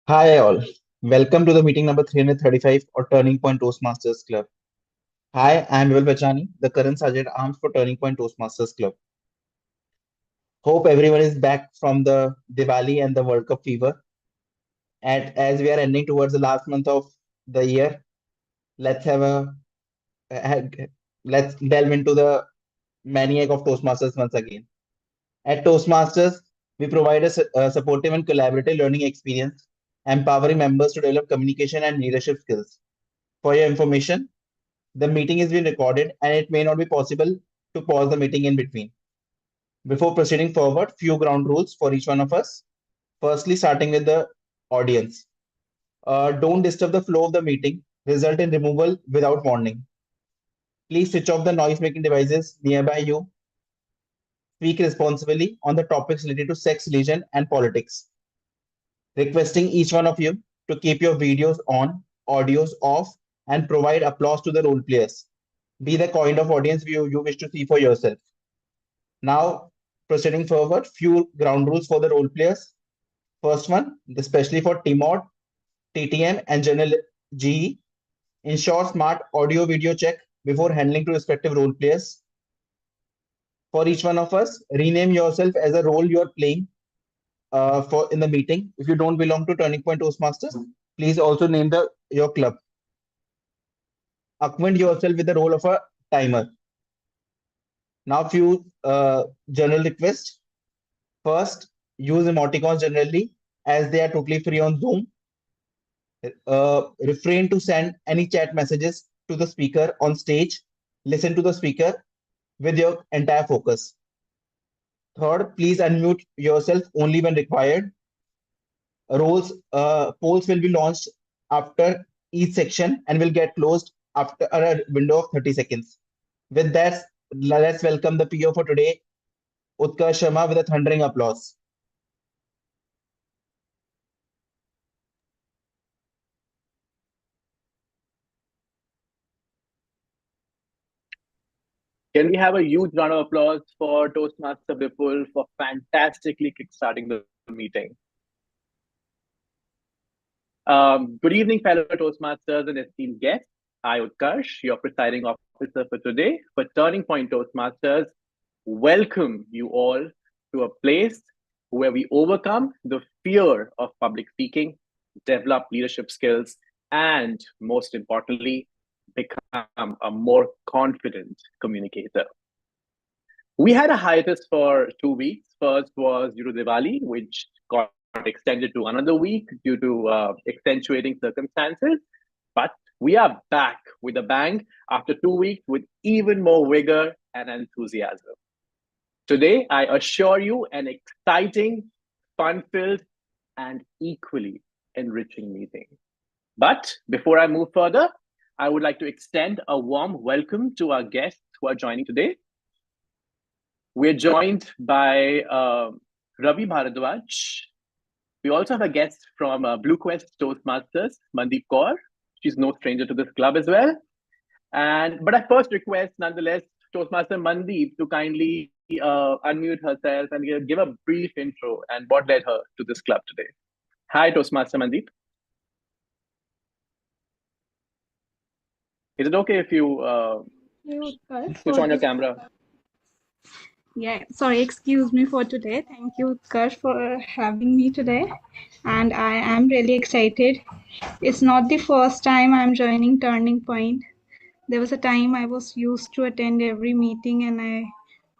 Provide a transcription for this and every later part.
Hi all. Welcome to the meeting number 335 or Turning Point Toastmasters Club. Hi, I am Vimal Bachani, the current Sergeant Arms for Turning Point Toastmasters Club. Hope everyone is back from the Diwali and the World Cup fever. And as we are ending towards the last month of the year, let's have a let's delve into the maniac of Toastmasters once again. At Toastmasters, we provide a supportive and collaborative learning experience, empowering members to develop communication and leadership skills. For your information, the meeting is being recorded and it may not be possible to pause the meeting in between. Before proceeding forward, few ground rules for each one of us. Firstly, starting with the audience. Don't disturb the flow of the meeting, result in removal without warning. Please switch off the noise making devices nearby you. Speak responsibly on the topics related to sex, religion, and politics. Requesting each one of you to keep your videos on, audios off, and provide applause to the role players. Be the kind of audience you wish to see for yourself. Now, proceeding forward, few ground rules for the role players. First one, especially for TMoD, TTM, and General GE, ensure smart audio video check before handling to respective role players. For each one of us, rename yourself as a role you are playing for in the meeting. If you don't belong to Turning Point Toastmasters, please also name the your club. Acquaint yourself with the role of a timer. Now, few general requests. First, use emoticons generally as they are totally free on Zoom. Refrain to send any chat messages to the speaker on stage. Listen to the speaker with your entire focus. Third, please unmute yourself only when required. Polls will be launched after each section and will get closed after a window of 30 seconds. With that, let's welcome the PO for today, Utkarsh Sharma, with a thundering applause. Can we have a huge round of applause for Toastmaster Vipul for fantastically kickstarting the meeting? Good evening, fellow Toastmasters and esteemed guests. I, Utkarsh, your presiding officer for today for Turning Point Toastmasters, welcome you all to a place where we overcome the fear of public speaking, develop leadership skills, and most importantly, become a more confident communicator. We had a hiatus for 2 weeks. First was due to Diwali, which got extended to another week due to accentuating circumstances. But we are back with a bang after 2 weeks with even more vigor and enthusiasm. Today, I assure you, an exciting, fun-filled, and equally enriching meeting. But before I move further, I would like to extend a warm welcome to our guests who are joining today. We're joined by Ravi Bharadwaj. We also have a guest from Blue Quest Toastmasters, Mandeep Kaur. She's no stranger to this club as well. But I first request, nonetheless, Toastmaster Mandeep to kindly unmute herself and give a brief intro and what led her to this club today. Hi, Toastmaster Mandeep. Is it okay if you switch on your camera? Yeah, sorry, excuse me for today. Thank you, Utkarsh, for having me today. And I am really excited. It's not the first time I'm joining Turning Point. There was a time I was used to attend every meeting and I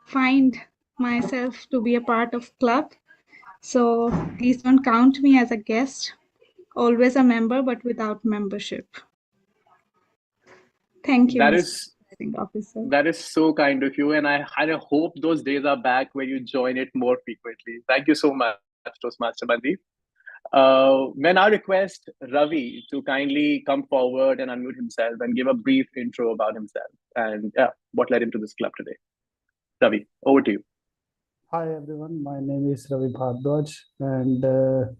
find myself to be a part of club. So please don't count me as a guest. Always a member, but without membership. Thank you, Mr. Officer. That is so kind of you, and I hope those days are back where you join it more frequently. Thank you so much, Toastmaster Mandeep. May I now request Ravi to kindly come forward and unmute himself and give a brief intro about himself and what led him to this club today. Ravi, over to you. Hi everyone, my name is Ravi Bharadwaj, and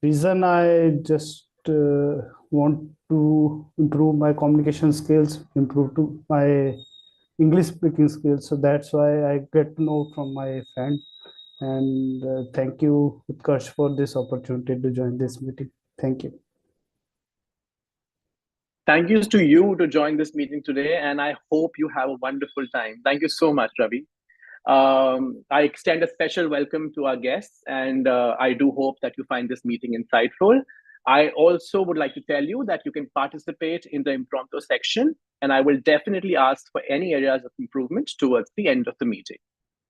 reason I just want to improve my communication skills, improve to my English speaking skills. So that's why I get to know from my friend. And thank you, Utkarsh, for this opportunity to join this meeting. Thank you. Thank you to you to join this meeting today, and I hope you have a wonderful time. Thank you so much, Ravi. I extend a special welcome to our guests, and I do hope that you find this meeting insightful. I also would like to tell you that you can participate in the impromptu section, and I will definitely ask for any areas of improvement towards the end of the meeting.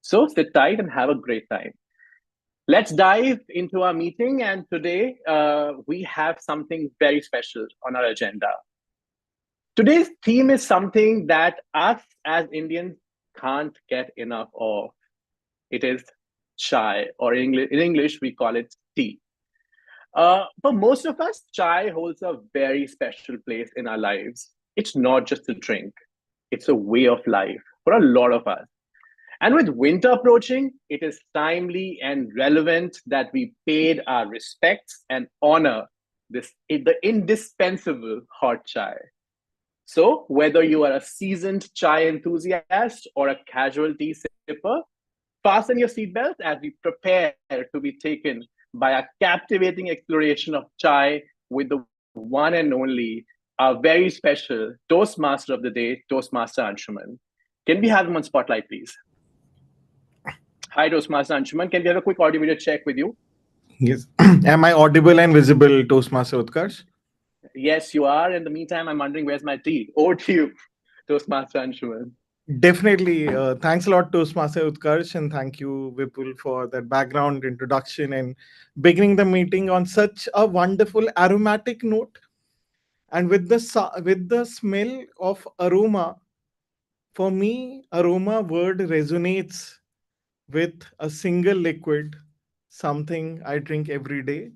So sit tight and have a great time. Let's dive into our meeting, and today we have something very special on our agenda. Today's theme is something that us as Indians can't get enough of. It is chai, or in English, we call it tea. For most of us, chai holds a very special place in our lives. It's not just a drink, it's a way of life for a lot of us. And with winter approaching, it is timely and relevant that we paid our respects and honor the indispensable hot chai. So, whether you are a seasoned chai enthusiast or a casual tea sipper, fasten your seatbelts as we prepare to be taken by a captivating exploration of chai with the one and only, our very special Toastmaster of the day, Toastmaster Anshuman. Can we have him on spotlight, please? Hi, Toastmaster Anshuman. Can we have a quick audio video check with you? Yes. Am I audible and visible, Toastmaster Utkarsh? Yes, you are. In the meantime, I'm wondering where's my tea? Over to you, Toastmaster Anshuman. Definitely. Thanks a lot, Toastmaster Utkarsh, and thank you, Vipul, for that background introduction and beginning the meeting on such a wonderful aromatic note. And with the smell of aroma, for me, aroma word resonates with a single liquid, something I drink every day.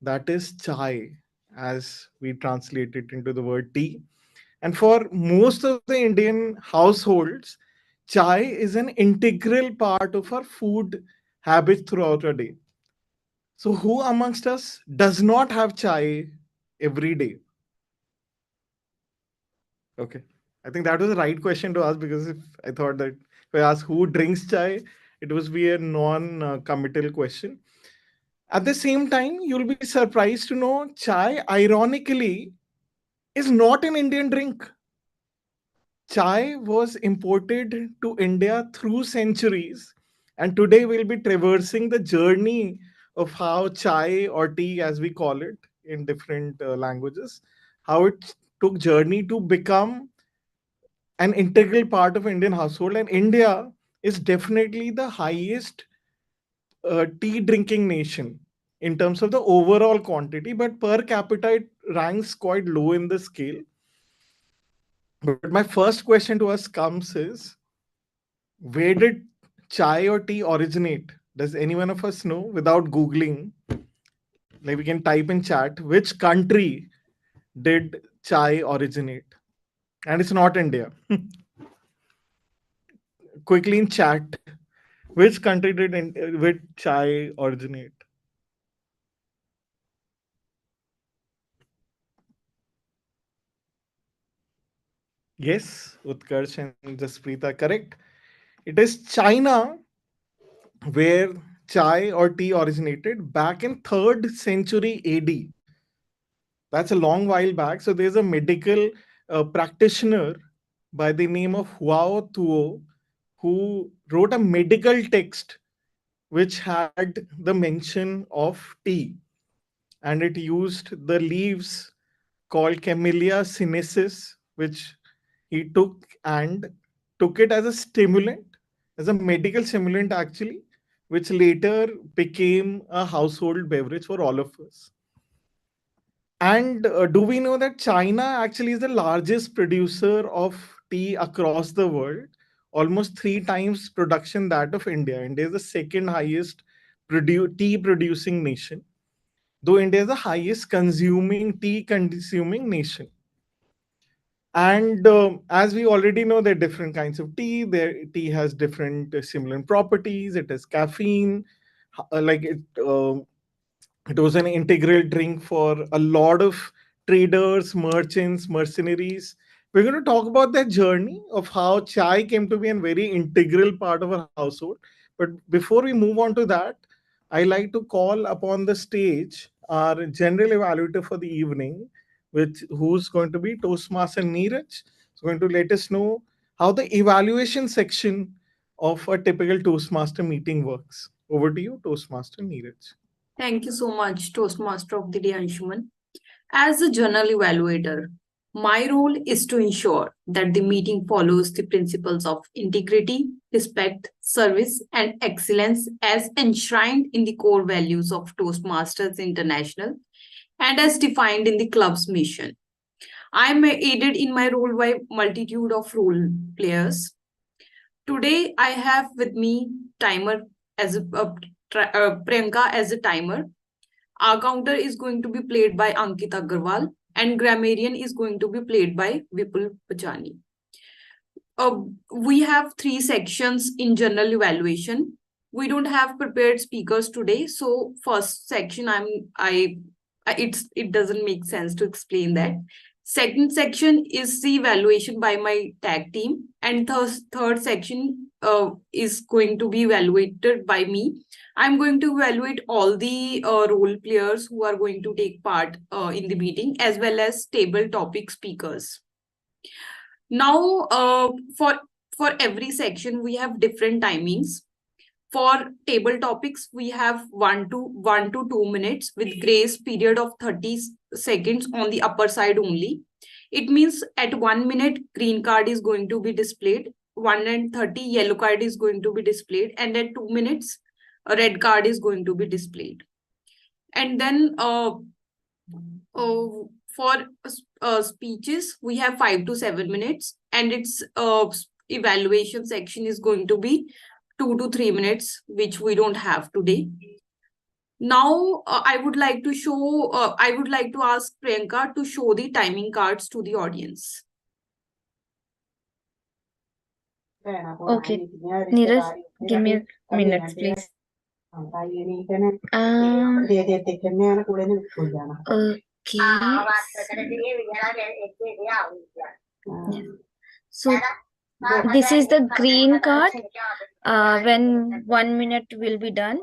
That is chai, as we translate it into the word tea. And for most of the Indian households, chai is an integral part of our food habits throughout our day. So, who amongst us does not have chai every day? Okay. I think that was the right question to ask, because if I thought that if I ask who drinks chai, it would be a non committal question. At the same time, you'll be surprised to know chai, ironically, is not an Indian drink. Chai was imported to India through centuries, and today we'll be traversing the journey of how chai, or tea as we call it in different languages, how it took journey to become an integral part of Indian household. And India is definitely the highest tea drinking nation in terms of the overall quantity, but per capita it ranks quite low in the scale. But my first question to us comes is, where did chai or tea originate? Does any one of us know without Googling? Like, we can type in chat, which country did chai originate? And it's not India. Quickly in chat, which country did chai originate? Yes, Utkarsh and Jaspreet are correct. It is China where chai or tea originated back in 3rd century AD. That's a long while back. So there's a medical practitioner by the name of Huao Tuo who wrote a medical text which had the mention of tea, and it used the leaves called Camellia sinensis, which he took it as a stimulant, as a medical stimulant actually, which later became a household beverage for all of us. And do we know that China actually is the largest producer of tea across the world? Almost 3 times production that of India. India is the second highest tea producing nation, though India is the highest tea consuming nation. And as we already know, there are different kinds of tea. Tea has different similar properties. It has caffeine, like it was an integral drink for a lot of traders, merchants, mercenaries. We're going to talk about that journey of how chai came to be a very integral part of our household. But before we move on to that, I like to call upon the stage our general evaluator for the evening, who's going to be Toastmaster Neeraj. Is going to let us know how the evaluation section of a typical Toastmaster meeting works. Over to you, Toastmaster Neeraj. Thank you so much, Toastmaster of the Day, Anshuman. As a journal evaluator, my role is to ensure that the meeting follows the principles of integrity, respect, service, and excellence as enshrined in the core values of Toastmasters International and as defined in the club's mission. I am aided in my role by multitude of role players. Today, I have with me timer as Priyanka as a timer. Our counter is going to be played by Ankit Agarwal and grammarian is going to be played by Vipul Pachani. We have 3 sections in general evaluation. We don't have prepared speakers today, so first section it doesn't make sense to explain that. Second section is the evaluation by my tag team, and third section is going to be evaluated by me. I'm going to evaluate all the role players who are going to take part in the meeting, as well as table topic speakers. Now, for every section, we have different timings. For table topics, we have 1 to 2 minutes with grace period of 30 seconds on the upper side only. It means at 1 minute, green card is going to be displayed, 1 and 30 yellow card is going to be displayed, and at 2 minutes, a red card is going to be displayed. And then for speeches, we have 5 to 7 minutes, and its evaluation section is going to be 2 to 3 minutes, which we don't have today. Now, I would like to ask Priyanka to show the timing cards to the audience. Okay, Neeraj, give me a minute, please. Okay. So this is the green card. When 1 minute will be done,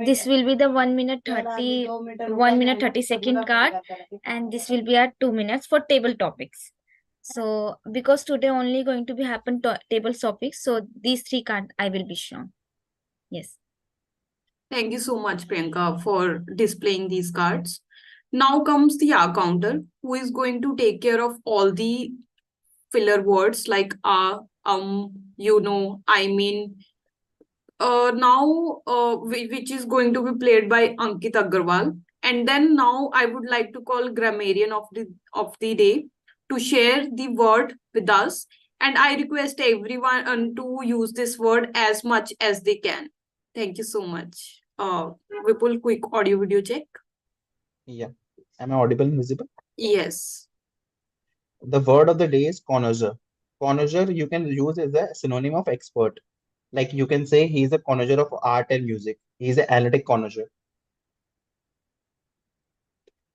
this will be the 1 minute 30 second card, and this will be at 2 minutes for table topics. So because today only going to be happen to table topics, so these 3 cards I will be shown. Yes. Thank you so much, Priyanka, for displaying these cards. Now comes the R counter, who is going to take care of all the filler words like you know, I mean. Which is going to be played by Ankit Agarwal. And then now I would like to call grammarian of the day to share the word with us. And I request everyone to use this word as much as they can. Thank you so much. Vipul, quick audio video check. Yeah. Am I audible and visible? Yes. The word of the day is connoisseur. Connoisseur you can use as a synonym of expert. Like you can say he is a connoisseur of art and music. He is an analytic connoisseur.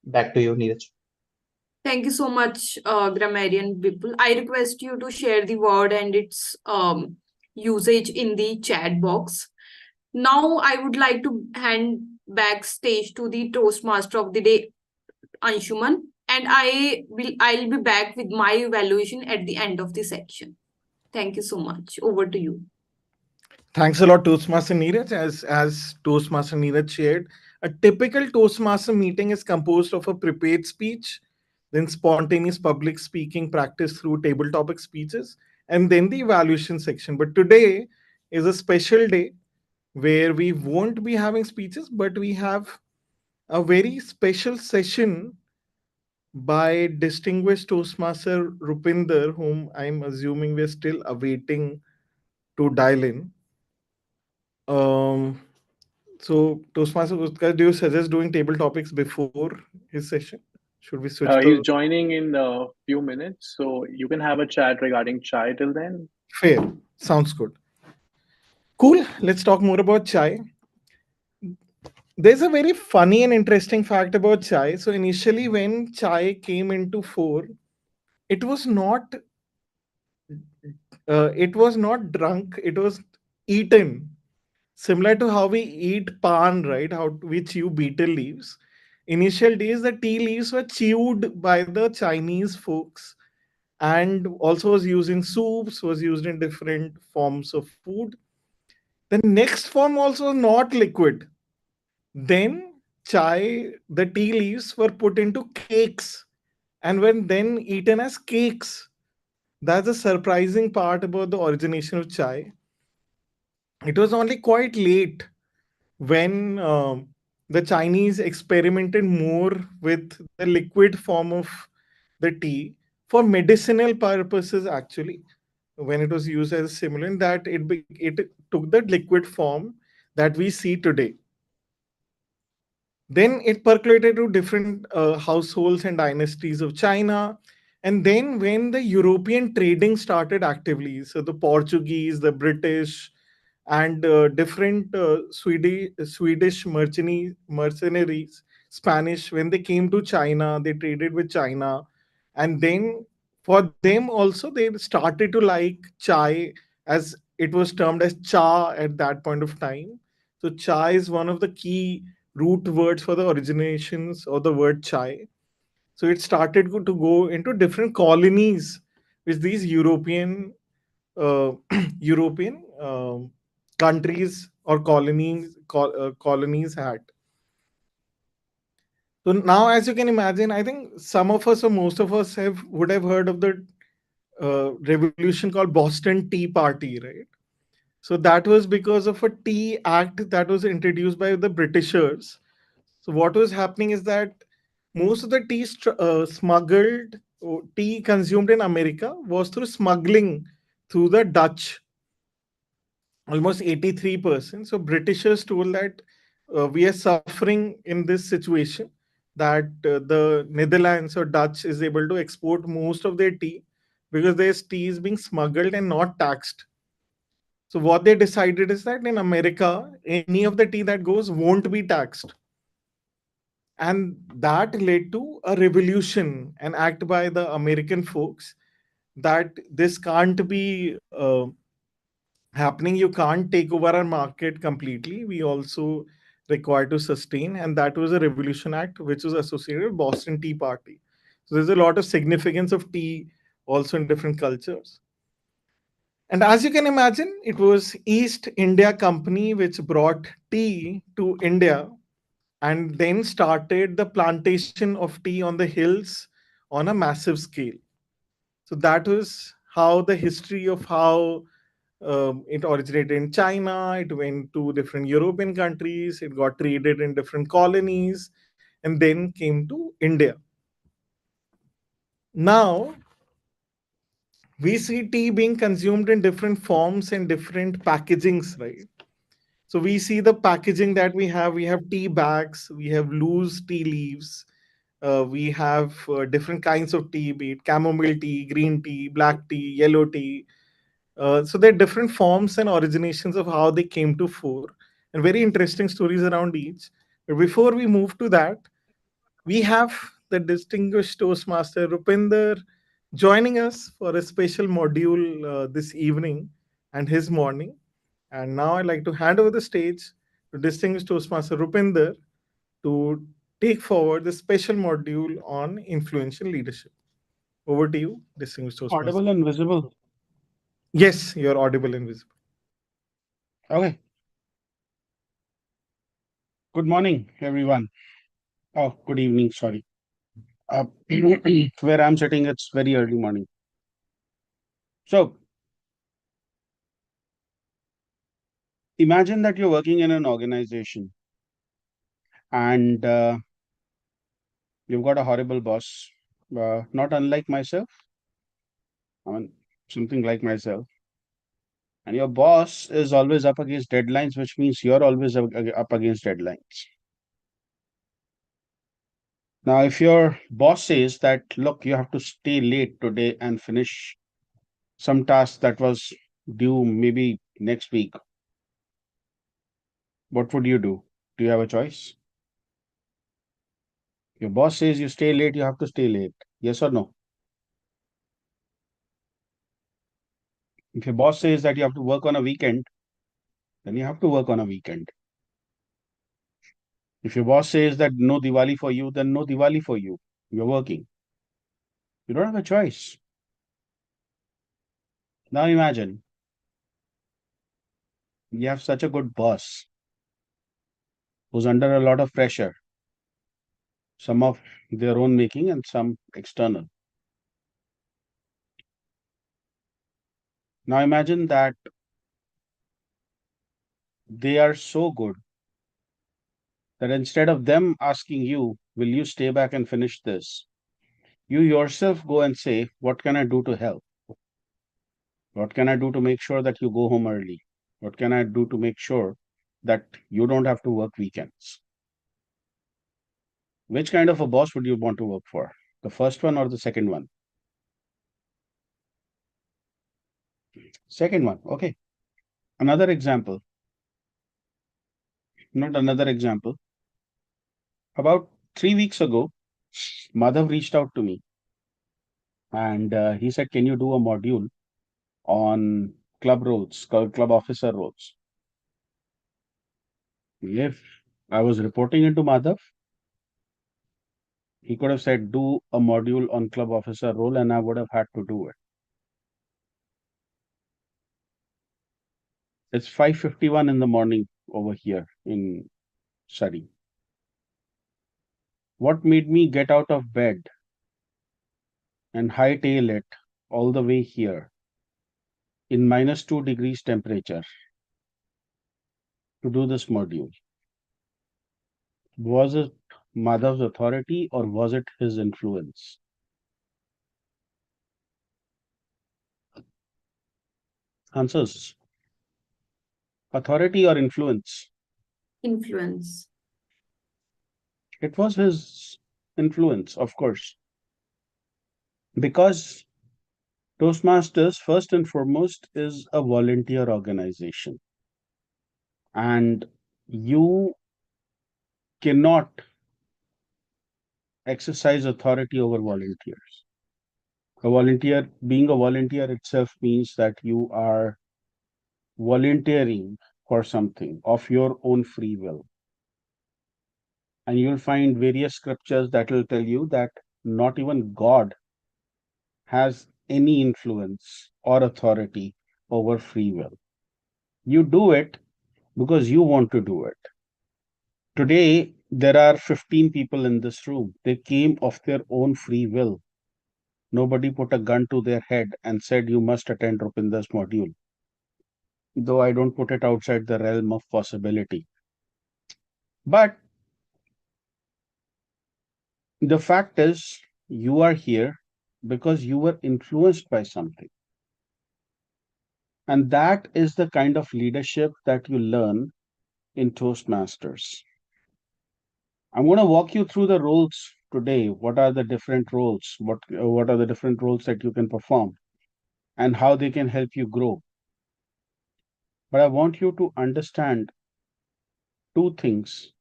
Back to you, Neeraj. Thank you so much, grammarian Vipul. I request you to share the word and its usage in the chat box. Now I would like to hand back stage to the Toastmaster of the day, Anshuman, and I'll be back with my evaluation at the end of the section. Thank you so much. Over to you. Thanks a lot, Toastmaster Neeraj. As Toastmaster Neeraj shared, a typical Toastmaster meeting is composed of a prepared speech, then spontaneous public speaking practice through table topic speeches, and then the evaluation section. But today is a special day where we won't be having speeches, but we have a very special session by distinguished Toastmaster Rupinder, whom I'm assuming we're still awaiting to dial in. So Toastmaster Utkar, do you suggest doing table topics before his session? Should we switch He's joining in a few minutes, so you can have a chat regarding chai till then. Fair. Sounds good. Cool. Let's talk more about chai. There's a very funny and interesting fact about chai. So initially, when chai came into fore, it was not drunk. It was eaten. similar to how we eat pan, right? How we chew betel leaves. Initial days, the tea leaves were chewed by the Chinese folks and also was used in soups, was used in different forms of food. The next form also not liquid. Then the tea leaves were put into cakes and were then eaten as cakes. That's a surprising part about the origination of chai. It was only quite late when the Chinese experimented more with the liquid form of the tea for medicinal purposes, actually, when it was used as a stimulant, that it took the liquid form that we see today. Then it percolated to different households and dynasties of China. And then when the European trading started actively, so the Portuguese, the British, and different Swedish mercenaries, Spanish, when they came to China, they traded with China. And then for them also, they started to like chai, as it was termed as cha at that point of time. So chai is one of the key root words for the originations of the word chai. So it started to go into different colonies, which these uh, European countries or colonies had. So now, as you can imagine, I think some of us or most of us have would have heard of the revolution called Boston Tea Party, right? So that was because of a tea act that was introduced by the Britishers. So what was happening is that most of the smuggled tea consumed in America was through smuggling through the Dutch, almost 83%. So Britishers told that we are suffering in this situation, that the Netherlands or Dutch is able to export most of their tea because their tea is being smuggled and not taxed. So what they decided is that in America, any of the tea that goes won't be taxed. And that led to a revolution, an act by the American folks, that this can't be happening. You can't take over our market completely. We also require to sustain. And that was a revolution act which was associated with Boston Tea Party. So there's a lot of significance of tea also in different cultures. And as you can imagine, it was East India Company which brought tea to India and then started the plantation of tea on the hills on a massive scale. So that was how the history of how it originated in China, it went to different European countries, it got traded in different colonies, and then came to India. Now, we see tea being consumed in different forms and different packagings, right? So we see the packaging that we have tea bags, we have loose tea leaves, we have different kinds of tea, be it chamomile tea, green tea, black tea, yellow tea. So there are different forms and originations of how they came to fore, and very interesting stories around each. But before we move to that, we have the distinguished Toastmaster Rupinder joining us for a special module this evening and his morning. And now I'd like to hand over the stage to distinguished Toastmaster Rupinder to take forward the special module on influential leadership. Over to you, distinguished Toastmaster. Audible and visible. Yes, you're audible and visible. Okay. Good morning, everyone. Oh, good evening. Sorry. Where I'm sitting, it's very early morning. So imagine that you're working in an organization and you've got a horrible boss, not unlike myself. I mean, something like myself. And your boss is always up against deadlines, which means you're always up against deadlines. Now, if your boss says that, look, you have to stay late today and finish some task that was due maybe next week, what would you do? Do you have a choice? Your boss says you stay late, you have to stay late. Yes or no? If your boss says that you have to work on a weekend, then you have to work on a weekend. If your boss says that no Diwali for you, then no Diwali for you. You're working. You don't have a choice. Now imagine you have such a good boss who's under a lot of pressure, some of their own making and some external. Now imagine that they are so good that instead of them asking you, will you stay back and finish this? You yourself go and say, what can I do to help? What can I do to make sure that you go home early? What can I do to make sure that you don't have to work weekends? Which kind of a boss would you want to work for? The first one or the second one? Second one. Okay. Another example. Not another example. About 3 weeks ago, Madhav reached out to me and he said, can you do a module on club roles, club officer roles? If I was reporting into Madhav, he could have said, do a module on club officer role, and I would have had to do it. It's 5:51 in the morning over here in Surrey. What made me get out of bed and hightail it all the way here in -2 degrees temperature to do this module? Was it Madhav's authority or was it his influence? Answers. Authority or influence? Influence. It was his influence, of course. Because Toastmasters, first and foremost, is a volunteer organization. And you cannot exercise authority over volunteers. Being a volunteer itself means that you are volunteering for something of your own free will. And you'll find various scriptures that will tell you that not even God has any influence or authority over free will. You do it because you want to do it. Today, there are 15 people in this room. They came of their own free will. Nobody put a gun to their head and said, you must attend Rupinder's module. Though I don't put it outside the realm of possibility. But the fact is, you are here because you were influenced by something. And that is the kind of leadership that you learn in Toastmasters. I'm going to walk you through the roles today. What are the different roles? What are the different roles that you can perform and how they can help you grow? But I want you to understand two things.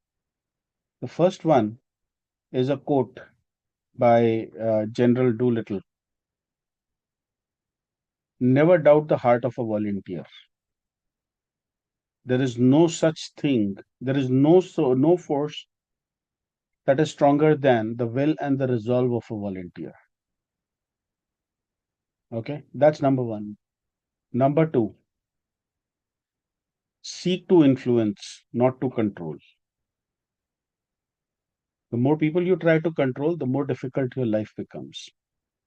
The first one is a quote by General Doolittle. Never doubt the heart of a volunteer. There is no such thing. There is no force that is stronger than the will and the resolve of a volunteer. Okay, that's number one. Number two, seek to influence, not to control. The more people you try to control, the more difficult your life becomes.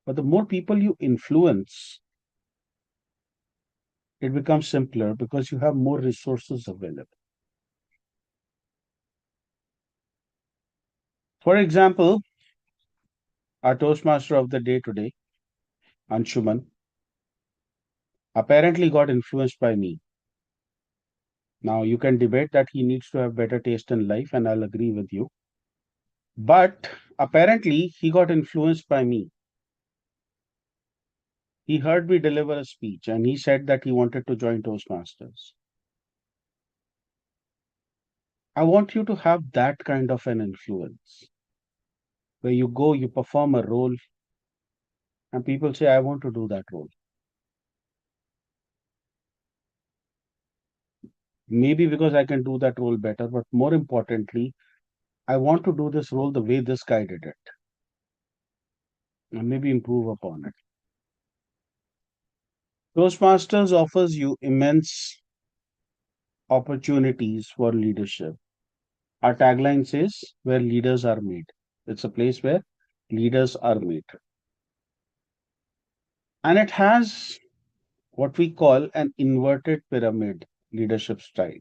But the more people you influence, it becomes simpler because you have more resources available. For example, our Toastmaster of the day today, Anshuman, apparently got influenced by me. Now, you can debate that he needs to have better taste in life, and I'll agree with you. But apparently, he got influenced by me. He heard me deliver a speech and he said that he wanted to join Toastmasters. I want you to have that kind of an influence where you go, you perform a role, and people say, I want to do that role. Maybe because I can do that role better, but more importantly, I want to do this role the way this guy did it and maybe improve upon it. Toastmasters offers you immense opportunities for leadership. Our tagline says, where leaders are made. It's a place where leaders are made. And it has what we call an inverted pyramid leadership style.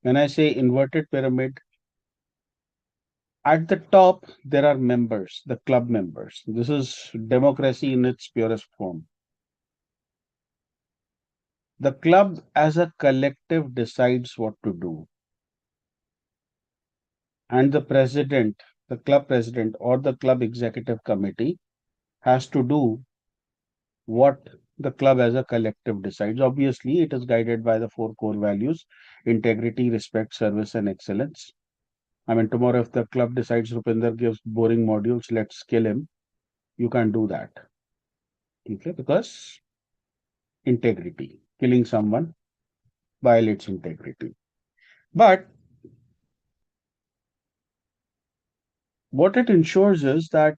When I say inverted pyramid, at the top, there are members, the club members. This is democracy in its purest form. The club as a collective decides what to do. And the club president or the club executive committee has to do what the club as a collective decides. Obviously, it is guided by the four core values: integrity, respect, service, and excellence. I mean, tomorrow, if the club decides Rupinder gives boring modules, let's kill him. You can't do that. Okay, because integrity, killing someone violates integrity. But what it ensures is that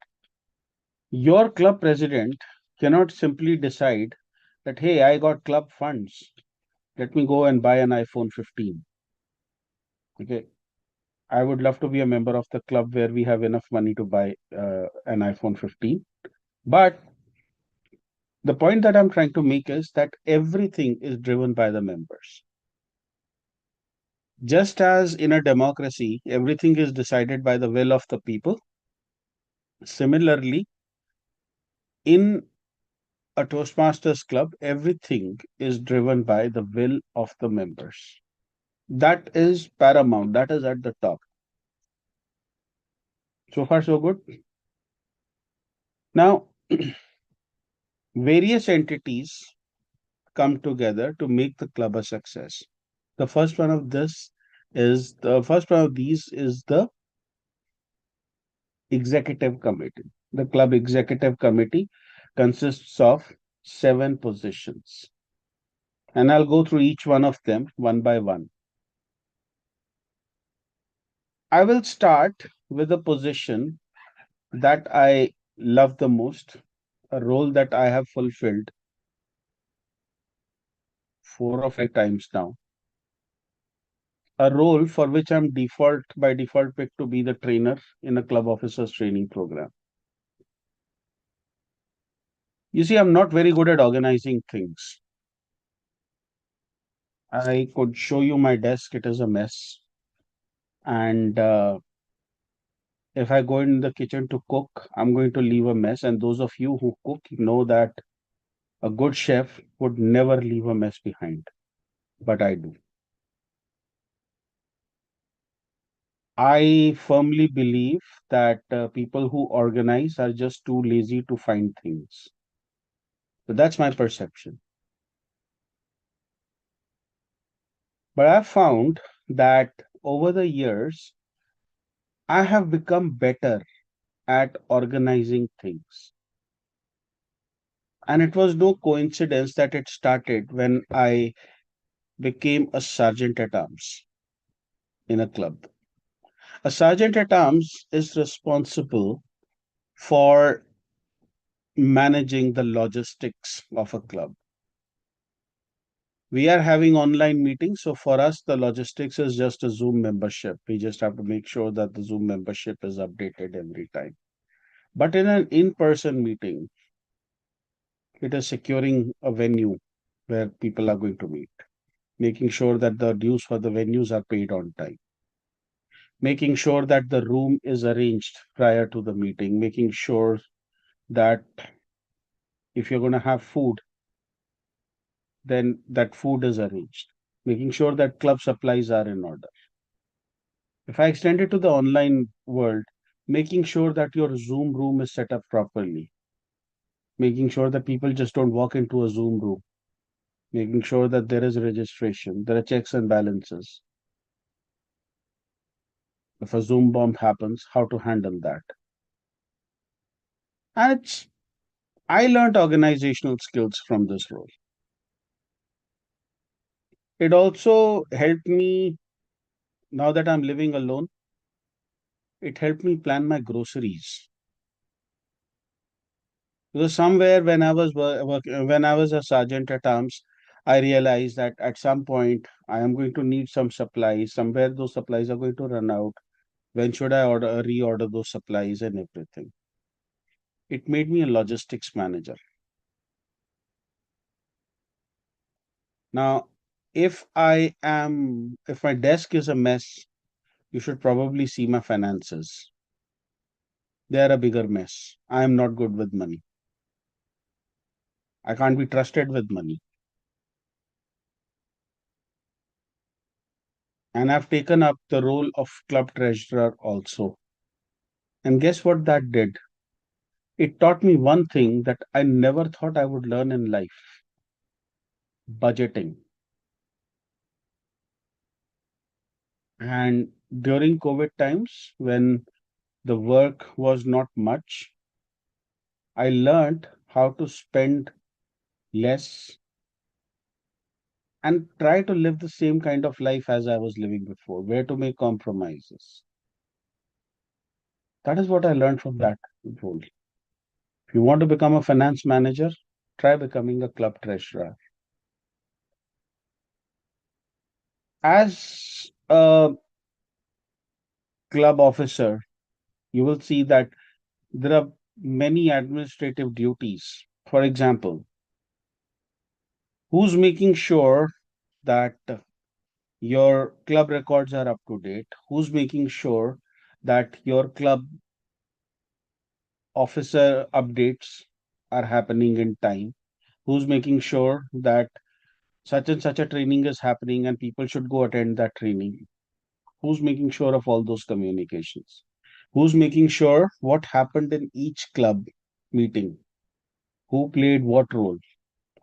your club president cannot simply decide that, hey, I got club funds. Let me go and buy an iPhone 15. Okay. I would love to be a member of the club where we have enough money to buy an iPhone 15. But the point that I'm trying to make is that everything is driven by the members. Just as in a democracy, everything is decided by the will of the people. Similarly, in a Toastmasters club, everything is driven by the will of the members. That is paramount. That is at the top. So far, so good. Now, various entities come together to make the club a success. The first one of these is the executive committee. The club executive committee consists of 7 positions. And I'll go through each one of them one by one. I will start with a position that I love the most, a role that I have fulfilled 4 or 5 times now. A role for which I'm by default picked to be the trainer in a club officers training program. You see, I'm not very good at organizing things. I could show you my desk, it is a mess. And if I go in the kitchen to cook, I'm going to leave a mess. And those of you who cook know that a good chef would never leave a mess behind. But I do. I firmly believe that people who organize are just too lazy to find things. So that's my perception. But I've found that over the years, I have become better at organizing things. And it was no coincidence that it started when I became a sergeant at arms in a club. A sergeant at arms is responsible for managing the logistics of a club. We are having online meetings, so for us, the logistics is just a Zoom membership. We just have to make sure that the Zoom membership is updated every time. But in an in-person meeting, it is securing a venue where people are going to meet, making sure that the dues for the venues are paid on time, making sure that the room is arranged prior to the meeting, making sure that if you're going to have food, then that food is arranged, making sure that club supplies are in order. If I extend it to the online world, making sure that your Zoom room is set up properly, making sure that people just don't walk into a Zoom room, making sure that there is registration, there are checks and balances. If a Zoom bomb happens, how to handle that. And I learned organizational skills from this role. It also helped me, now that I'm living alone, it helped me plan my groceries. Because somewhere when I was when I was a sergeant at arms, I realized that at some point I am going to need some supplies. Somewhere those supplies are going to run out. When should I reorder those supplies and everything? It made me a logistics manager. Now, if my desk is a mess, you should probably see my finances. They are a bigger mess. I am not good with money. I can't be trusted with money. And I've taken up the role of club treasurer also. And guess what that did? It taught me one thing that I never thought I would learn in life: budgeting. And during COVID times, when the work was not much, I learned how to spend less and try to live the same kind of life as I was living before, where to make compromises. That is what I learned from that role. If you want to become a finance manager, try becoming a club treasurer. As a club officer, you will see that there are many administrative duties. For example, who's making sure that your club records are up to date? Who's making sure that your club officer updates are happening in time? Who's making sure that such and such a training is happening and people should go attend that training? Who's making sure of all those communications? Who's making sure what happened in each club meeting? Who played what role?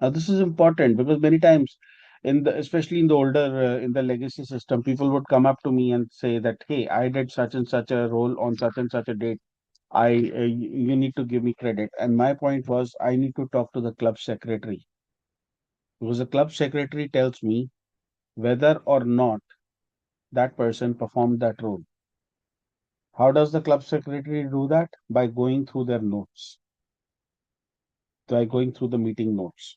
Now, this is important because many times, especially in the older, in the legacy system, people would come up to me and say that, "Hey, I did such and such a role on such and such a date. You need to give me credit." And my point was, I need to talk to the club secretary, because the club secretary tells me whether or not that person performed that role. How does the club secretary do that? By going through their notes, by going through the meeting notes.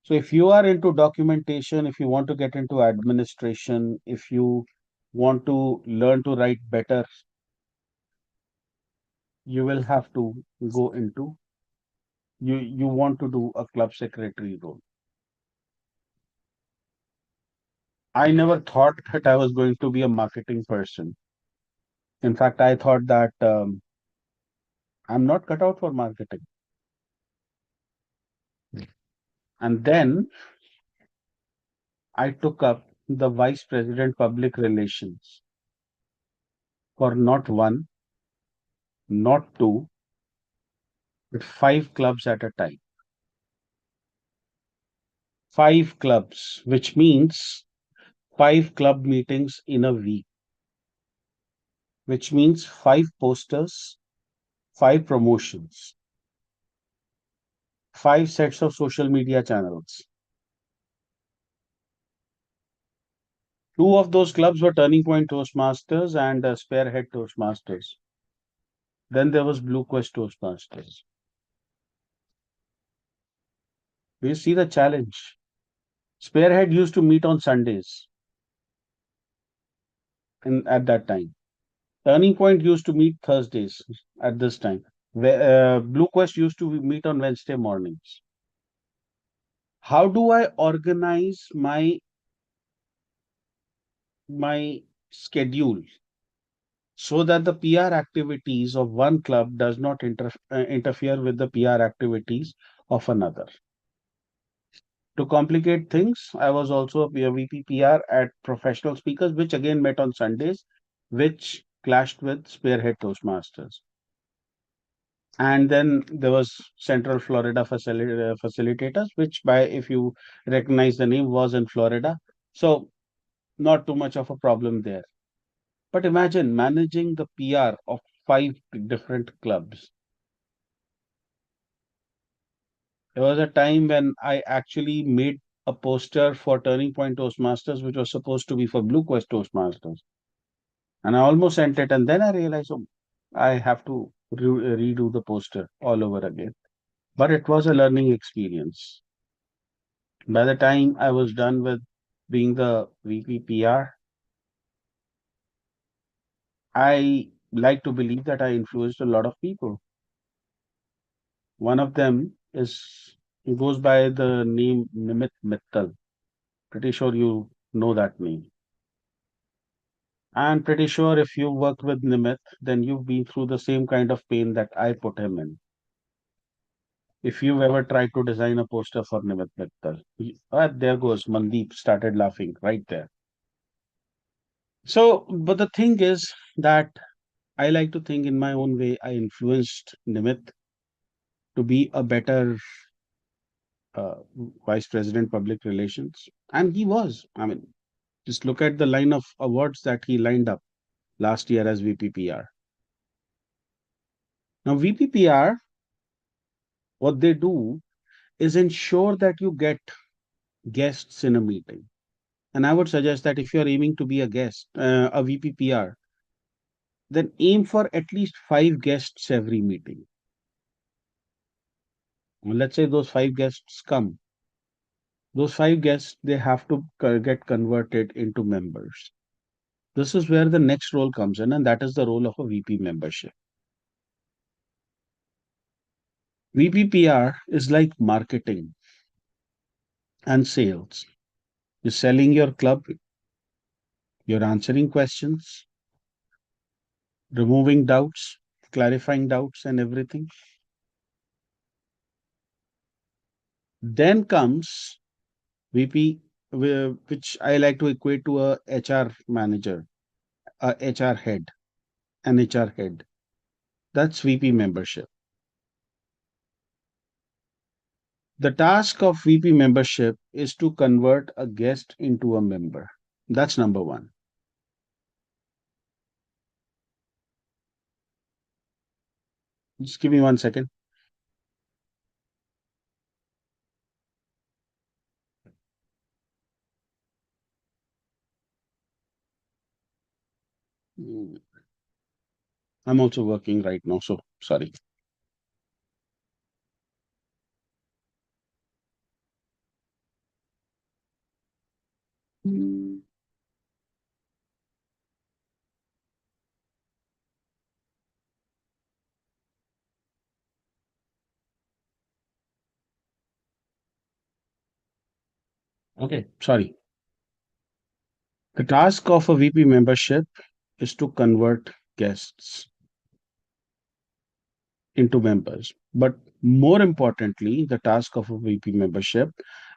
So if you are into documentation, if you want to get into administration, if you want to learn to write better, you will have to go into, you want to do a club secretary role. I never thought that I was going to be a marketing person. In fact, I thought that I'm not cut out for marketing. And then I took up the vice president public relations for not one, not two, but 5 clubs at a time. 5 clubs, which means 5 club meetings in a week, which means 5 posters, 5 promotions, 5 sets of social media channels. 2 of those clubs were Turning Point Toastmasters and Spearhead Toastmasters. Then there was Blue Quest Toastmasters. Do you see the challenge? Spearhead used to meet on Sundays at that time. Turning Point used to meet Thursdays at this time. Blue Quest used to meet on Wednesday mornings. How do I organize my schedule so that the PR activities of one club does not interfere with the PR activities of another? To complicate things, I was also a VP PR at Professional Speakers, which again met on Sundays, which clashed with Spearhead Toastmasters. And then there was Central Florida Facilitators, which if you recognize the name, was in Florida. So not too much of a problem there. But imagine managing the PR of 5 different clubs. There was a time when I actually made a poster for Turning Point Toastmasters, which was supposed to be for Blue Quest Toastmasters. And I almost sent it, and then I realized, oh, I have to redo the poster all over again. But it was a learning experience. By the time I was done with being the VP PR, I like to believe that I influenced a lot of people. One of them is, he goes by the name Nimit Mittal. Pretty sure you know that name. I'm pretty sure if you worked with Nimit, then you've been through the same kind of pain that I put him in. If you've ever tried to design a poster for Nimit Mittal, there goes Mandeep started laughing right there. So, but the thing is that I like to think in my own way, I influenced Nimit to be a better uh, vice president, public relations. And he was. I mean, just look at the line of awards that he lined up last year as VPPR. Now, VPPR, what they do is ensure that you get guests in a meeting. And I would suggest that if you're aiming to be a guest, a VPPR, then aim for at least 5 guests every meeting. Well, let's say those 5 guests come. Those 5 guests, they have to get converted into members. This is where the next role comes in, and that is the role of a VP membership. VPPR is like marketing and sales. You're selling your club, you're answering questions, removing doubts, clarifying doubts, and everything. Then comes VP, which I like to equate to a HR manager, a HR head, an HR head. That's VP membership. The task of VP membership is to convert a guest into a member. That's number one. Just give me 1 second. I'm also working right now, so sorry. Okay, sorry. The task of a VP membership is to convert guests into members. But more importantly, the task of a VP membership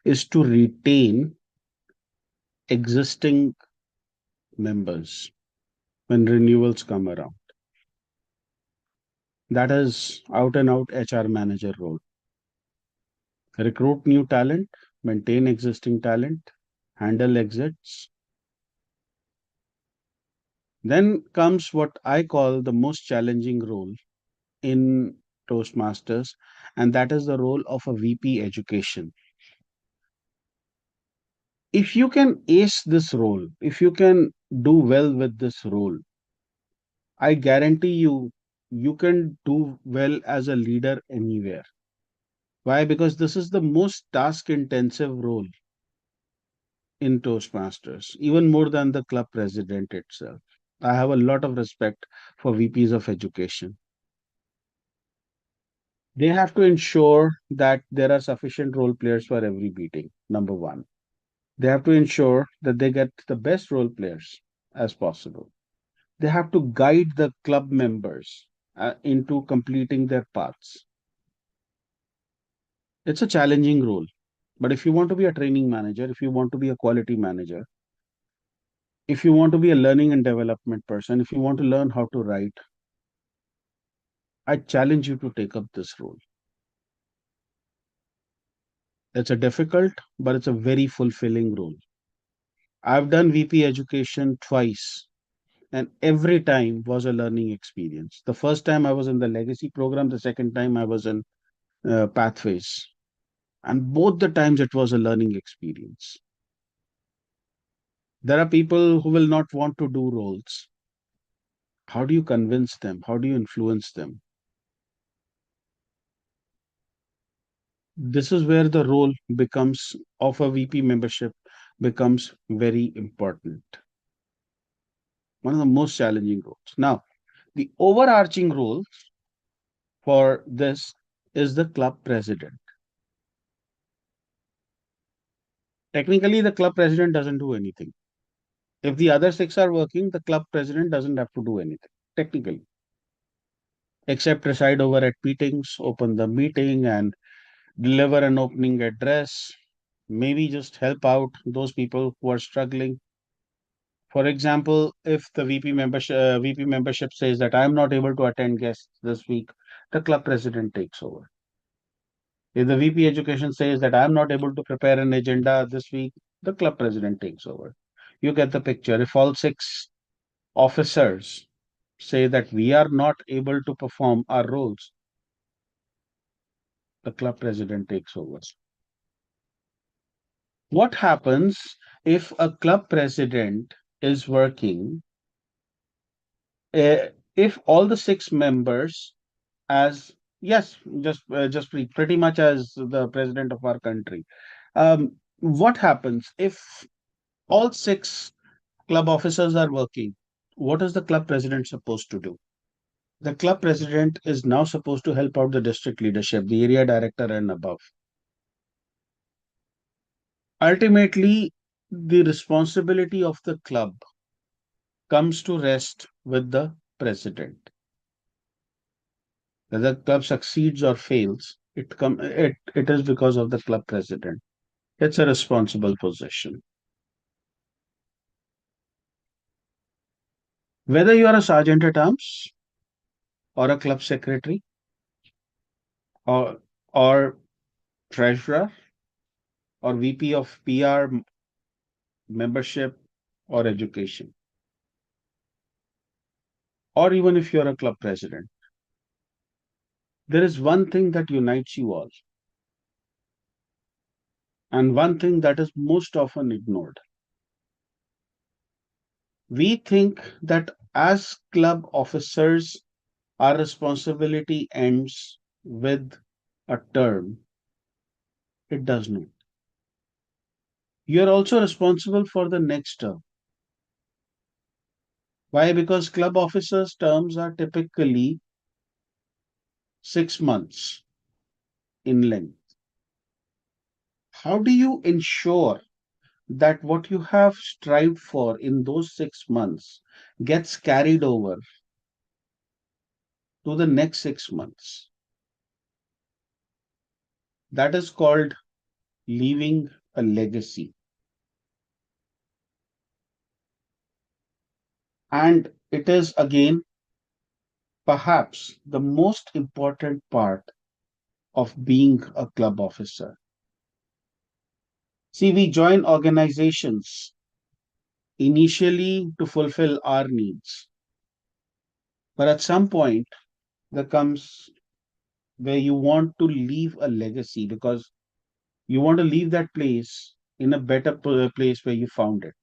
is to retain existing members when renewals come around. That is out and out HR manager role. Recruit new talent, maintain existing talent, handle exits. Then comes what I call the most challenging role in Toastmasters, and that is the role of a VP education. If you can ace this role, if you can do well with this role, I guarantee you, you can do well as a leader anywhere. Why? Because this is the most task intensive role in Toastmasters, even more than the club president itself. I have a lot of respect for VPs of education. They have to ensure that there are sufficient role players for every meeting, number one. They have to ensure that they get the best role players as possible. They have to guide the club members into completing their paths. It's a challenging role. But if you want to be a training manager, if you want to be a quality manager, if you want to be a learning and development person, if you want to learn how to write, I challenge you to take up this role. It's a difficult, but it's a very fulfilling role. I've done VP education twice, and every time was a learning experience. The first time I was in the legacy program, the second time I was in Pathways. And both the times it was a learning experience. There are people who will not want to do roles. How do you convince them? How do you influence them? This is where the role becomes of a VP membership becomes very important. One of the most challenging roles. Now, the overarching role for this is the club president. Technically, the club president doesn't do anything. If the other six are working, the club president doesn't have to do anything, technically, except preside over at meetings, open the meeting, and deliver an opening address. Maybe just help out those people who are struggling. For example, if the VP membership says that I'm not able to attend guests this week, the club president takes over. If the VP education says that I'm not able to prepare an agenda this week, the club president takes over. You get the picture. If all six officers say that we are not able to perform our roles, the club president takes over. What happens if a club president is working, if all the six members, as yes, just pretty much as the president of our country, what happens if all six club officers are working? What is the club president supposed to do? The club president is now supposed to help out the district leadership, the area director and above. Ultimately, the responsibility of the club comes to rest with the president. Whether the club succeeds or fails, it is because of the club president. It's a responsible position. Whether you are a sergeant at arms or a club secretary or treasurer or VP of PR, membership or education, or even if you're a club president, there is one thing that unites you all, and one thing that is most often ignored. We think that as club officers, our responsibility ends with a term. It does not. You are also responsible for the next term. Why? Because club officers' terms are typically 6 months in length. How do you ensure that what you have strived for in those 6 months gets carried over to the next 6 months? That is called leaving a legacy. And it is again perhaps the most important part of being a club officer. See, we join organizations initially to fulfill our needs, but at some point there comes where you want to leave a legacy because you want to leave that place in a better place where you found it.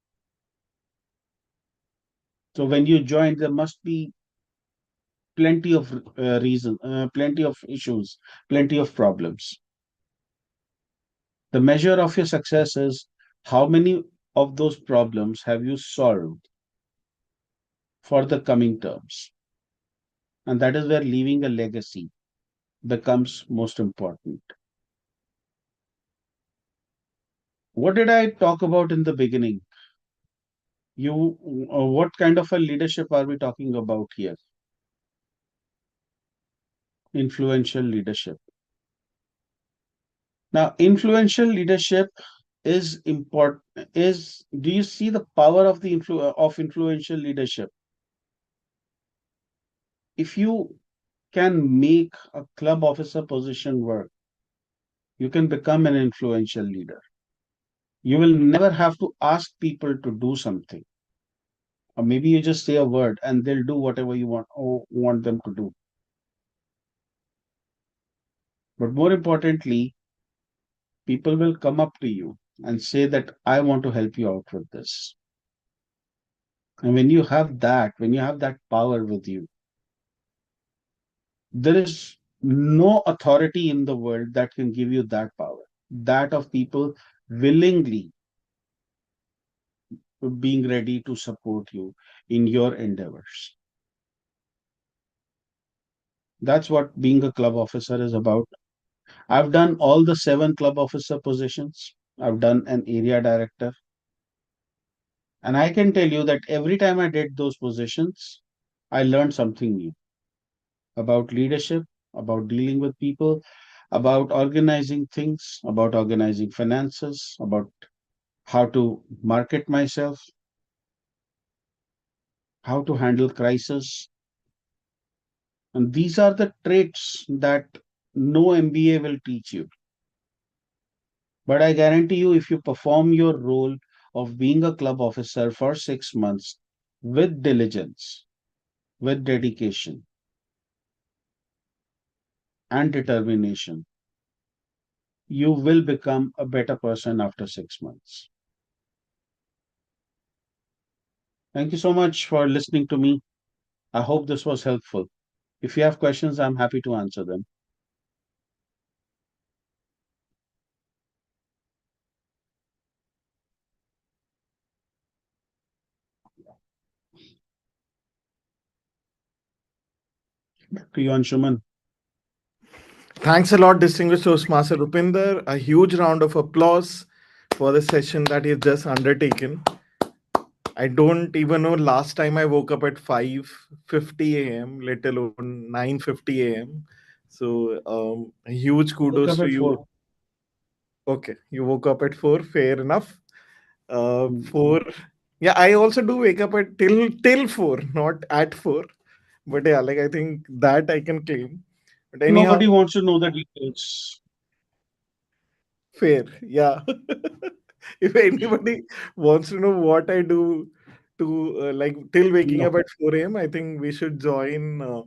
So when you join, there must be plenty of plenty of issues, plenty of problems. The measure of your success is how many of those problems have you solved for the coming terms. And that is where leaving a legacy becomes most important. What did I talk about in the beginning? What kind of a leadership are we talking about here? Influential leadership. Now, influential leadership is important. Do you see the power of the influential leadership? If you can make a club officer position work, you can become an influential leader. You will never have to ask people to do something. Or maybe you just say a word and they'll do whatever you want them to do. But more importantly, people will come up to you and say that I want to help you out with this. And when you have that power with you, there is no authority in the world that can give you that power, that of people willingly being ready to support you in your endeavors. That's what being a club officer is about. I've done all the 7 club officer positions. I've done an area director. And I can tell you that every time I did those positions, I learned something new about leadership, about dealing with people, about organizing things, about organizing finances, about how to market myself, how to handle crisis. And these are the traits that no MBA will teach you. But I guarantee you, if you perform your role of being a club officer for 6 months with diligence, with dedication and determination, you will become a better person after 6 months. Thank you so much for listening to me. I hope this was helpful. If you have questions, I'm happy to answer them. Back to you, Anshuman. Thanks a lot, distinguished Toastmaster Rupinder. A huge round of applause for the session that you've just undertaken. I don't even know last time I woke up at 5:50 a.m., let alone 9:50 a.m. So a huge Woke kudos up to at you. 4. Okay, you woke up at 4, fair enough. Mhm. 4. Yeah, I also do wake up at till 4, not at 4. But yeah, like I think that I can claim. But anyhow, Nobody wants to know the details. fair. Yeah. If anybody wants to know what I do to like till waking No. up at 4 a.m., I think we should join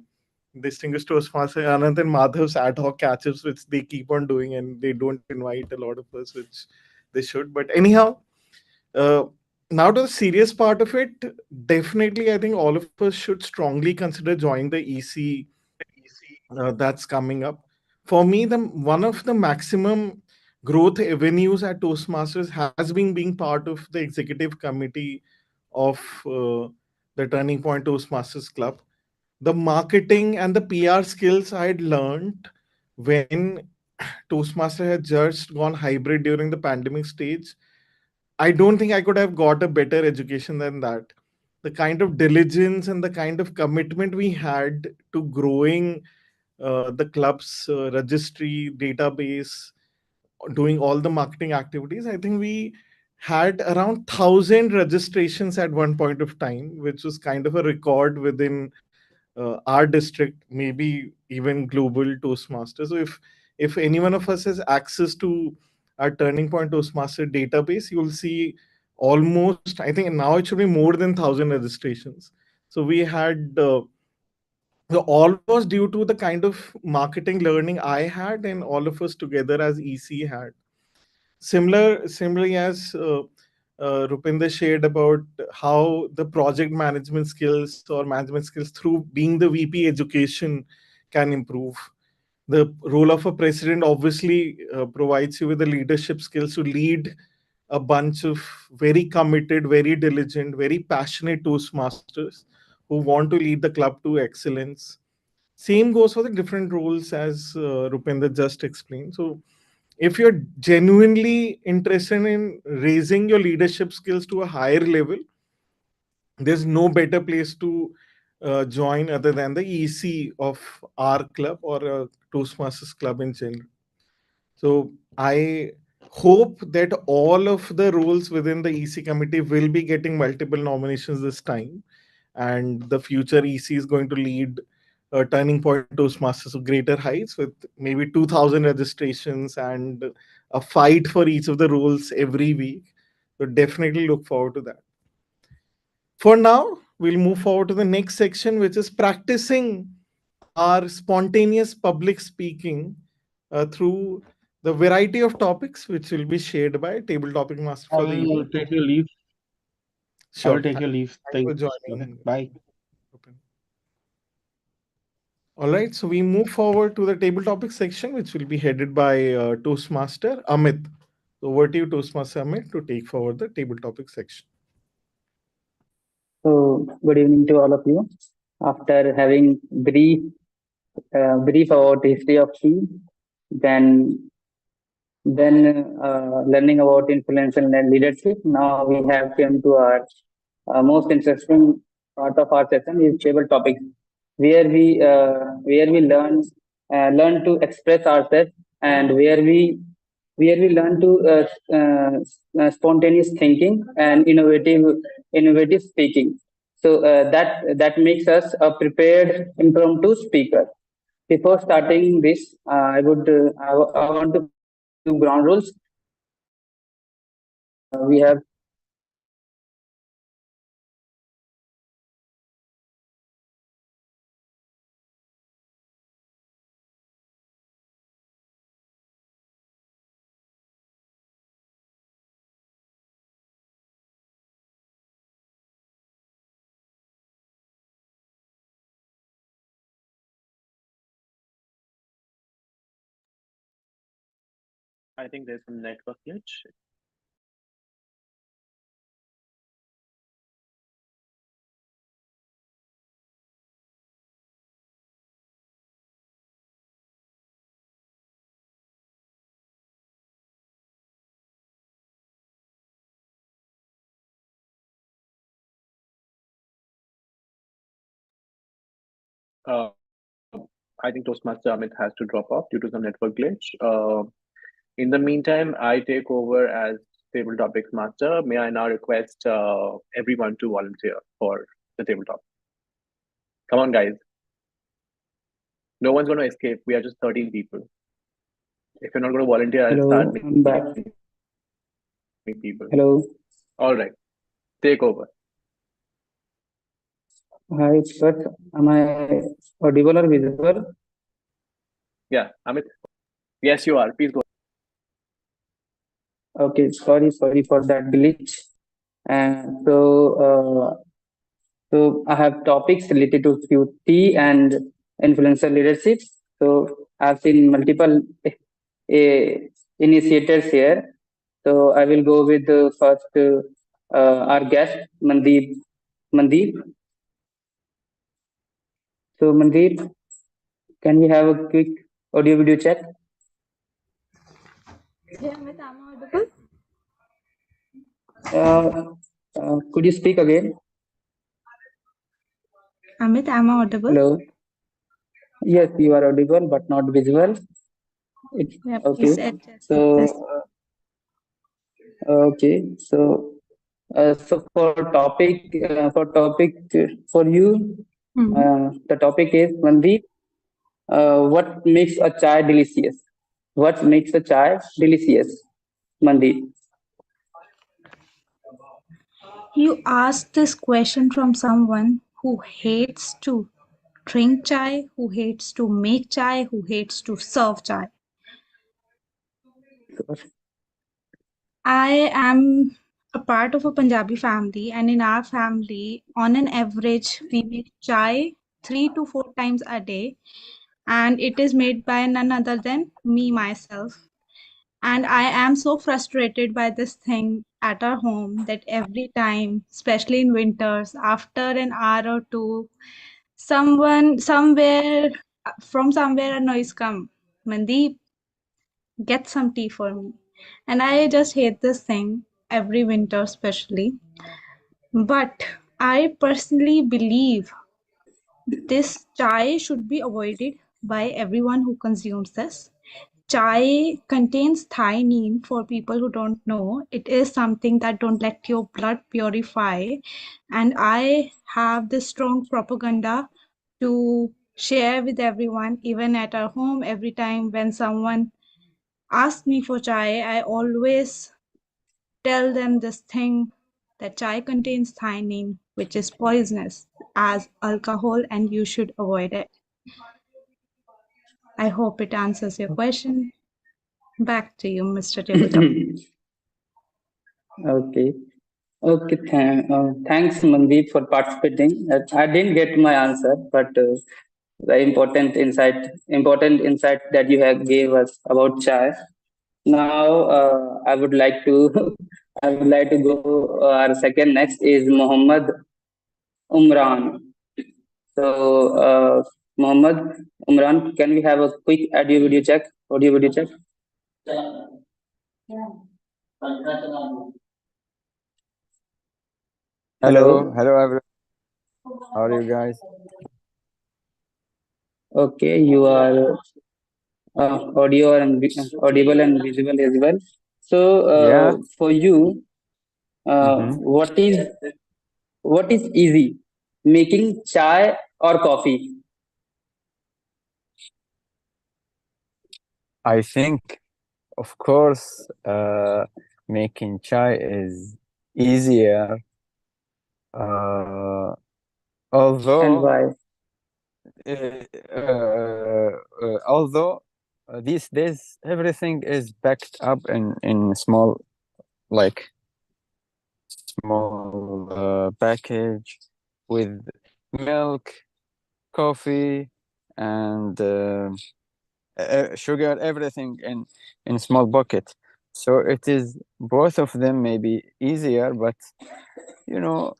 distinguished Toastmaster Anand and Madhav's ad hoc catch-ups, which they keep on doing, and they don't invite a lot of us, which they should. But anyhow, uh, now to the serious part of it, definitely I think all of us should strongly consider joining the EC that's coming up. For me, the one of the maximum growth avenues at Toastmasters has been being part of the executive committee of the Turning Point Toastmasters Club. The marketing and the PR skills I had learned when Toastmaster had just gone hybrid during the pandemic stage, I don't think I could have got a better education than that. The kind of diligence and the kind of commitment we had to growing the club's registry database, doing all the marketing activities, I think we had around 1,000 registrations at one point of time, which was kind of a record within our district, maybe even global Toastmasters. So if any one of us has access to our Turning Point Toastmaster database, you'll see almost, I think now it should be more than 1,000 registrations. So we had so all was due to the kind of marketing learning I had and all of us together as EC had. Similarly as Rupinder shared about how the project management skills or management skills through being the VP education can improve. The role of a president obviously provides you with the leadership skills to lead a bunch of very committed, very diligent, very passionate Toastmasters who want to lead the club to excellence. Same goes for the different roles as Rupinder just explained. So if you're genuinely interested in raising your leadership skills to a higher level, there's no better place to join other than the EC of our club or Toastmasters club in general. So I hope that all of the roles within the EC committee will be getting multiple nominations this time, and the future EC is going to lead Turning Point Toastmasters to greater heights with maybe 2,000 registrations and a fight for each of the roles every week. So definitely look forward to that. For now, we'll move forward to the next section, which is practicing our spontaneous public speaking through the variety of topics which will be shared by table topic master I for the evening. will take your leave. I Sure. will take your leave. Thanks for Thanks. Okay, joining. bye. All right, so we move forward to the table topic section, which will be headed by Toastmaster Amit. So over to you, Toastmaster Amit, to take forward the table topic section. So, good evening to all of you. After having brief about the history of tea, then learning about influence and leadership. Now we have come to our most interesting part of our session is table topics, where we learn to express ourselves, and where we learn to spontaneous thinking and innovative speaking. So that makes us a prepared impromptu speaker. Before starting this, I want to follow a few ground rules. We have I think there's some network glitch. Uh, I think Toastmaster Amit has to drop off due to some network glitch. In the meantime, I take over as table topics master. May I now request everyone to volunteer for the table topic? Come on, guys. No one's going to escape. We are just 13 people. If you're not going to volunteer, I'll hello. start I'm back. naming people. Hello. All right. Take over. Hi, sir. Am I audible or visible? Yeah, Amit. Yes, you are. Please go. Okay. Sorry for that glitch. And so I have topics related to QT and influencer leadership. So I've seen multiple initiators here. So I will go with the first our guest Mandeep. Mandeep. So Mandeep, can we have a quick audio video check? Yeah, Amit, am I audible? Could you speak again? Amit, am I audible? Hello. Yes, you are audible but not visible. It's Yeah, okay. please adjust this. So okay. So for topic for you, the topic is Mandeep. What makes a chai delicious? What makes a chai delicious, Mandeep? You asked this question from someone who hates to drink chai, who hates to make chai, who hates to serve chai. I am a part of a Punjabi family, and in our family, on an average, we make chai 3 to 4 times a day, and it is made by none other than me myself. And I am so frustrated by this thing at our home that every time, especially in winters, after an hour or two, from somewhere a noise come. Mandeep, get some tea for me. And I just hate this thing every winter, especially. But I personally believe this chai should be avoided by everyone who consumes this. Chai contains theanine. For people who don't know, it is something that don't let your blood purify. And I have this strong propaganda to share with everyone, even at our home. Every time when someone asks me for chai, I always tell them this thing, that chai contains theanine, which is poisonous as alcohol, and you should avoid it. I hope it answers your question. Back to you, Mr. Tabletop. Okay. Okay. Thanks, Mandeep, for participating. I didn't get my answer, but the important insight that you have gave us about chai. Now, I would like to, I would like to go. Our second next is Muhammad Umran. So, Muhammad Umran, can we have a quick audio video check? Audio video check. Hello, Hello. hello everyone. How are you guys? Okay, you are audible and visible as well. So, Yeah. for you, Mm-hmm. what is easy, making chai or coffee? I think, of course, making chai is easier. Uh, And although, why? although these days everything is packed up in small, like small package with milk, coffee, and sugar, everything in small bucket. So it is both of them may be easier, but you know,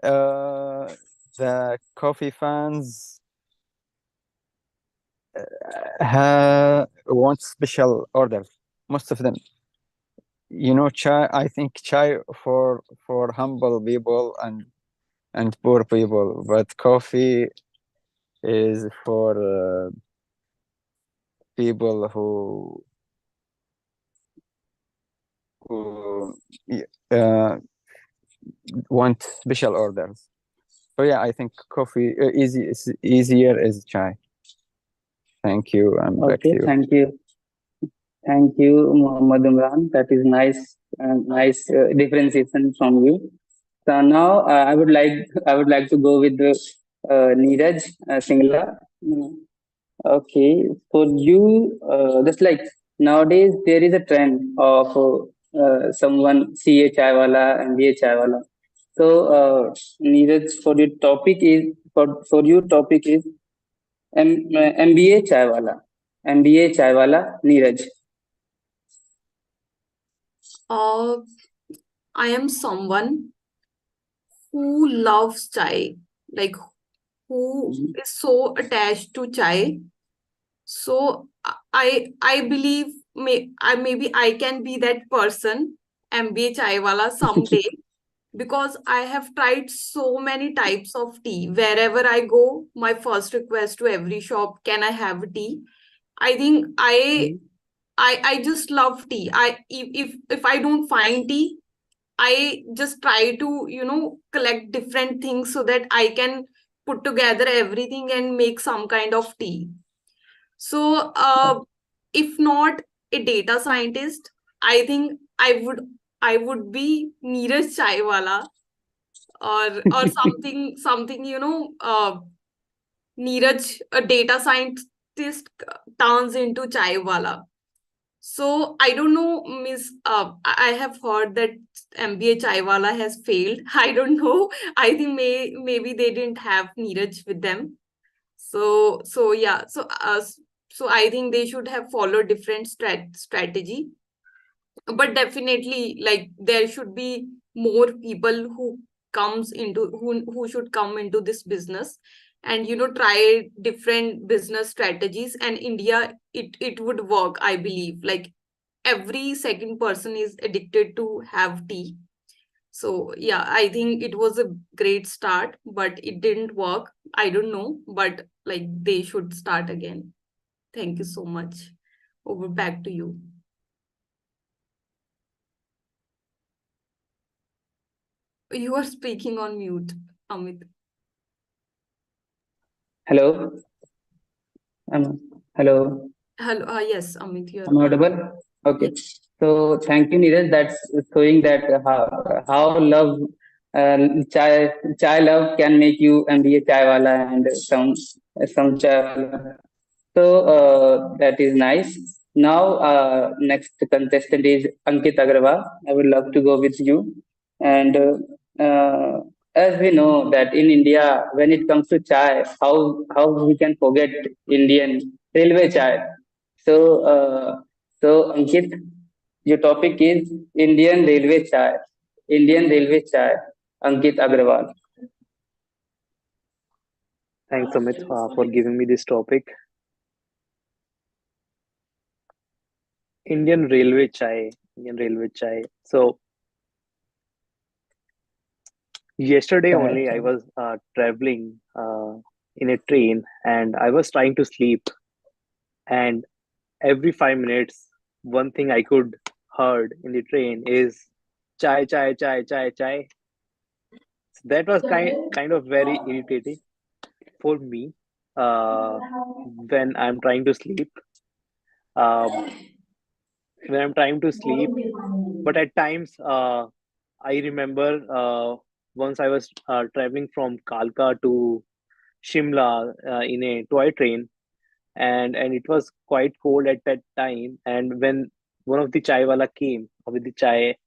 uh, the coffee fans want special orders. Most of them, chai. I think chai for humble people and poor people, but coffee is for people who uh, want special orders. So yeah, I think coffee is easier is chai. Thank you. I'm back to Okay, you. thank you, Muhammad Imran. That is nice differentiation from you. So now I would like to go with the Neeraj Singla. Okay, for you, just like nowadays there is a trend of someone CA chai wala and BA chai wala. So, Neeraj, for you topic is MBA chai wala, MBA chai wala, Neeraj. Uh, I am someone who loves chai, like who Mhm. is so attached to chai. So I believe maybe I can be that person, MBA chai wala someday, because I have tried so many types of tea. Wherever I go, my first request to every shop, can I have tea? I think I just love tea. If I don't find tea, I just try to, collect different things so that I can put together everything and make some kind of tea. So, if not a data scientist, I think I would be Neeraj Chaiwala, or something, Neeraj, a data scientist, turns into Chaiwala. So I don't know, Miss. I have heard that MBA Chaiwala has failed. I don't know. I think maybe they didn't have Neeraj with them. So yeah. So I think they should have followed different strategy. But definitely, like, there should be more people who should come into this business, and try different business strategies. And India, it would work, I believe. Like, every second person is addicted to have tea. So yeah, I think it was a great start, but it didn't work. I don't know, but like, they should start again. Thank you so much. Over, back to you. You are speaking on mute, Amit. Hello, hello. Hello. Yes, Amit, you're Am I on. audible? Okay. Yes. So thank you, Neeraj. That's showing that how love, chai love can make you MBA chai wala and some chai wala. So that is nice. Now, next contestant is Ankit Agrawal. I would love to go with you. And as we know that in India, when it comes to chai, how we can forget Indian railway chai? So, Ankit, your topic is Indian railway chai. Indian railway chai. Ankit Agrawal. Thanks, Amit, for giving me this topic. Indian Railway chai. Indian Railway chai. So yesterday only, I was traveling in a train, and I was trying to sleep. And every 5 minutes, one thing I could heard in the train is chai, chai, chai, chai, chai. So that was kind of very irritating for me when I'm trying to sleep. Um, when I'm trying to sleep, but at times I remember once I was traveling from Kalka to Shimla in a toy train, and it was quite cold at that time. And when one of the chai wala came with the chai,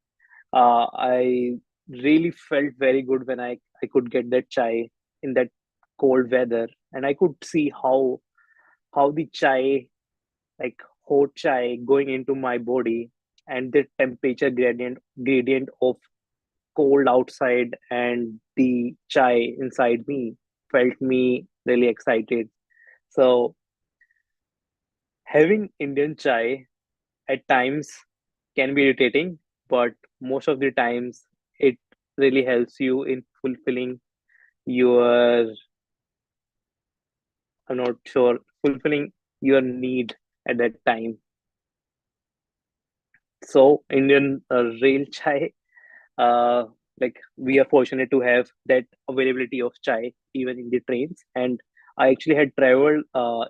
I really felt very good when I could get that chai in that cold weather, and I could see how the chai, like hot chai, going into my body, and the temperature gradient of cold outside and the chai inside me felt me really excited. So having Indian chai at times can be irritating, but most of the times it really helps you in fulfilling your, I'm not sure, fulfilling your need at that time. So Indian rail chai, uh, like we are fortunate to have that availability of chai even in the trains. And I actually had traveled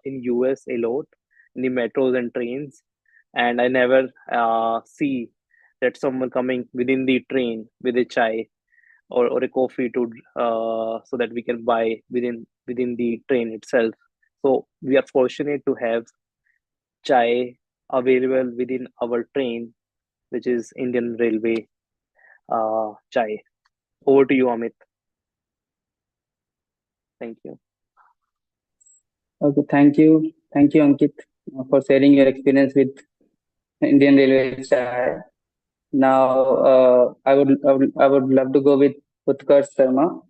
in US a lot in the metros and trains, and I never see that someone coming within the train with a chai or a coffee to so that we can buy within the train itself. So we are fortunate to have chai available within our train, which is Indian Railway chai. Over to you, Amit. Thank you. Okay, thank you, Ankit, for sharing your experience with Indian Railway chai. Now, I would love to go with Utkarsh Sharma.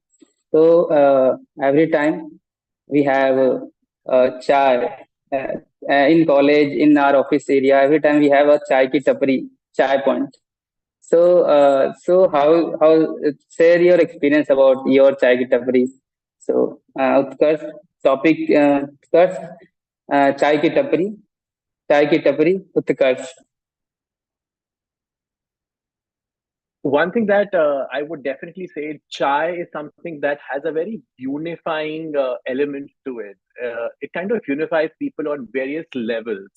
So every time we have chai in college, in our office area, every time we have a chai ki tapri, chai point. So, how share your experience about your chai ki tapri? So, Utkarsh, topic Utkarsh, chai ki tapri, Utkarsh. One thing that I would definitely say, chai is something that has a very unifying element to it. It kind of unifies people on various levels,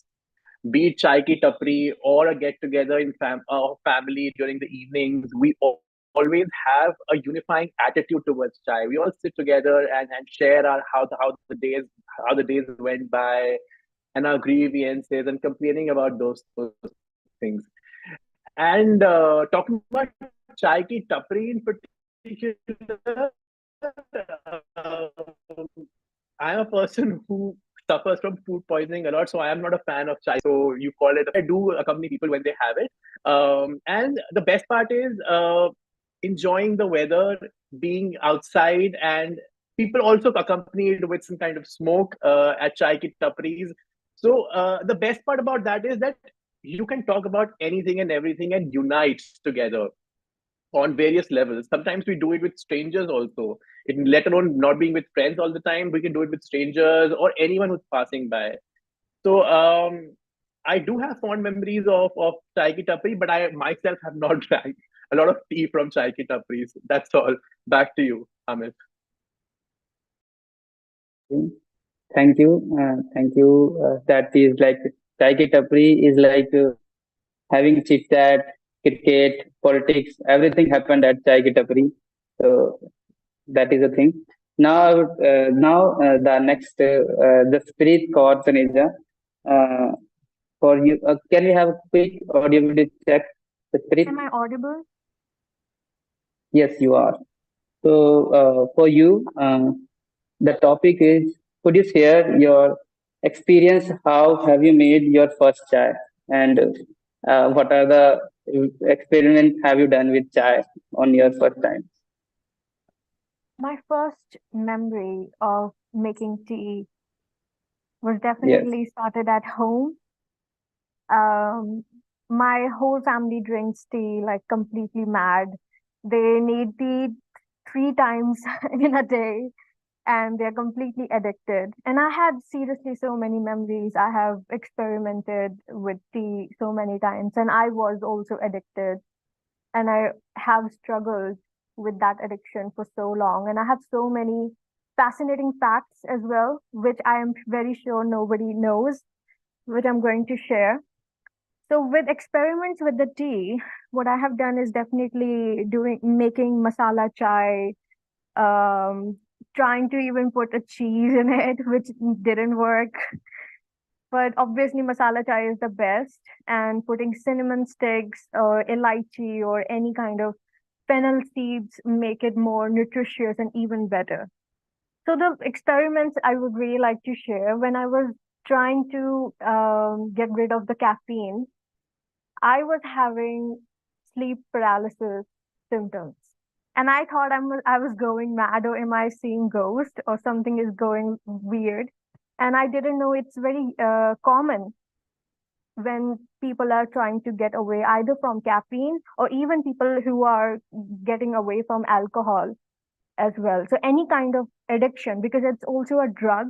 be it chai ki tapri or a get together in family during the evenings. We always have a unifying attitude towards chai. We all sit together and share our how the days went by, and our grievances and complaining about those things. And talking about chai ki tapri in particular, uh, I'm a person who suffers from food poisoning a lot, so I am not a fan of chai. So you call it. I do accompany people when they have it. And the best part is enjoying the weather, being outside, and people also accompanied with some kind of smoke at chai ki tapris. So the best part about that is that you can talk about anything and everything and unite together on various levels. Sometimes we do it with strangers also. Let alone not being with friends all the time, we can do it with strangers or anyone who's passing by. So I do have fond memories of chai ki tapri, but I myself have not drank a lot of tea from chai ki tapris. That's all. Back to you, Amit. Thank you. That is like chai ki tapri is like having chit chat, cricket, politics, everything happened at chai ki tapri. So that is the thing. Now, the next, the spirit Kaur Taneja. Uh, for you. Can we have a quick audibility check, Spirit? Am I audible? Yes, you are. So for you, the topic is, could you share your experience? How have you made your first chai? And what are the experiments have you done with chai on your first time? My first memory of making tea was Yes. definitely started at home. Um, my whole family drinks tea like completely mad. They need tea 3 times in a day and they're completely addicted. And I had seriously so many memories. I have experimented with tea so many times and I was also addicted. And I have struggled with that addiction for so long. And I have so many fascinating facts as well, which I am very sure nobody knows, which I'm going to share. So with experiments with the tea, what I have done is definitely making masala chai, um, trying to even put a cheese in it, which didn't work. But obviously, masala chai is the best, and putting cinnamon sticks or elaichi or any kind of fennel seeds make it more nutritious and even better. So the experiments I would really like to share when I was trying to get rid of the caffeine, I was having sleep paralysis symptoms. And I thought I was going mad or am I seeing ghost or something is going weird. And I didn't know it's very common when people are trying to get away either from caffeine or even people who are getting away from alcohol as well. So any kind of addiction, because it's also a drug.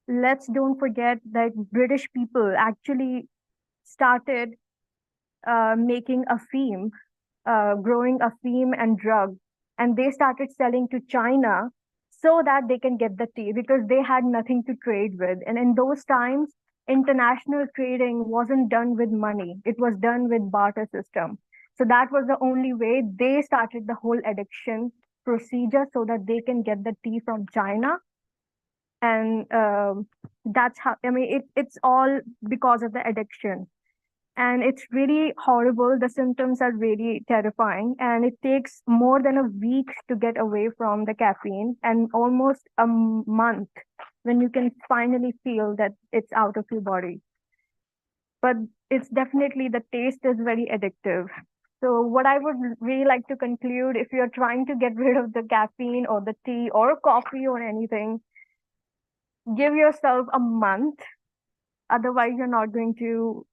Let's don't forget that British people actually started making a theme growing afim and drug, and they started selling to China so that they can get the tea because they had nothing to trade with. And in those times, international trading wasn't done with money; it was done with barter system. So that was the only way they started the whole addiction procedure so that they can get the tea from China. And that's how, I mean, it's all because of the addiction and it's really horrible. The symptoms are really terrifying, and it takes more than a week to get away from the caffeine, and almost a month when you can finally feel that it's out of your body. But it's definitely the taste is very addictive. So, what I would really like to conclude if you're trying to get rid of the caffeine or the tea or coffee or anything, give yourself a month. Otherwise, you're not going to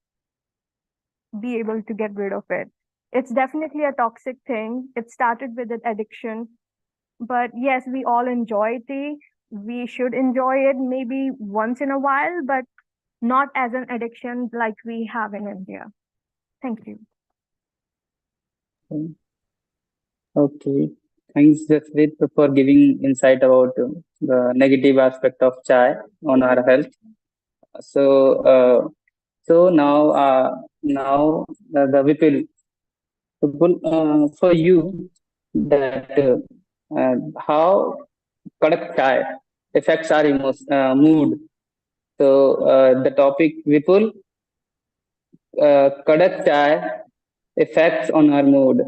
be able to get rid of it. It's definitely a toxic thing. It started with an addiction. But yes, we all enjoy tea. We should enjoy it maybe once in a while, but not as an addiction like we have in India. Thank you. Okay. Thanks, Jaspreet, for giving insight about the negative aspect of chai on our health. So, now the Vipul, for you, that how Kadak chai affects our mood. So, the topic, Vipul, Kadak chai effects on our mood.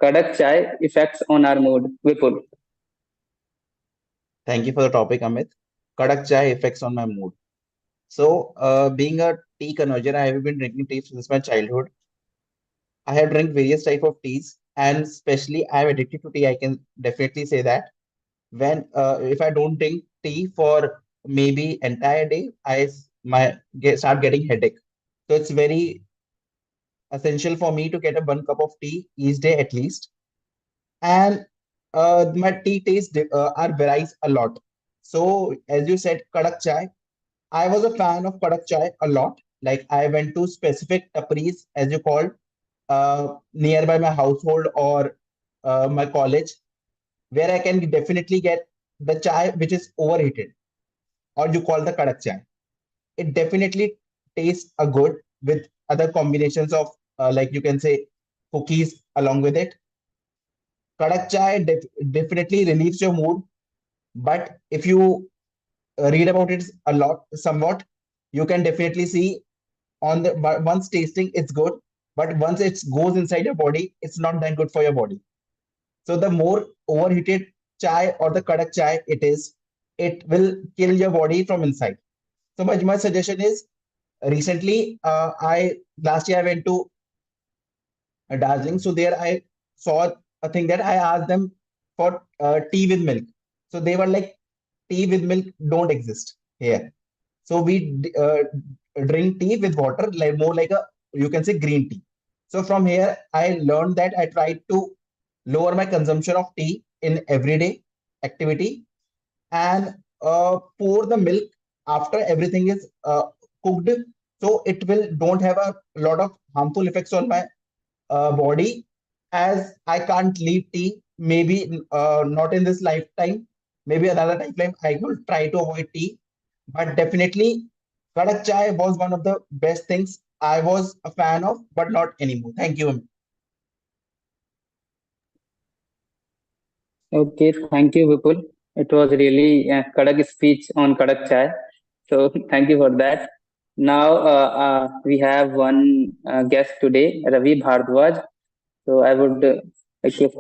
Kadak chai effects on our mood. Vipul. Thank you for the topic, Amit. Kadak chai effects on my mood. So, being a tea connoisseur, I have been drinking tea since my childhood. I have drank various type of teas, and especially I am addicted to tea. I can definitely say that. When if I don't drink tea for maybe entire day, start getting headache. So it's very essential for me to get a 1 cup of tea each day at least. And my tea taste are varies a lot. So as you said, kadak chai. I was a fan of kadak chai a lot. Like I went to specific tapris, as you called, nearby my household or my college, where I can definitely get the chai which is overheated, or you call the kadak chai. It definitely tastes a good with other combinations of like you can say cookies along with it. Kadak chai definitely relieves your mood, but if you read about it a lot, somewhat, you can definitely see once tasting, it's good, but once it goes inside your body, it's not that good for your body. So the more overheated chai or the kadak chai it is, it will kill your body from inside. So my suggestion is recently, I last year I went to Darjeeling. So there I saw a thing that I asked them for tea with milk. So they were like, tea with milk don't exist here. So we drink tea with water, like more like a, you can say, green tea. So from here, I learned that I tried to lower my consumption of tea in everyday activity and pour the milk after everything is cooked. So it will don't have a lot of harmful effects on my body, as I can't leave tea. Maybe not in this lifetime. Maybe another lifetime I will try to avoid tea. But definitely, Kadak chai was one of the best things I was a fan of, but not anymore. Thank you. Okay, thank you, Vipul. It was really a Kadak speech on Kadak Chai. So thank you for that. Now we have one guest today, Ravi Bhardwaj. So I would like if,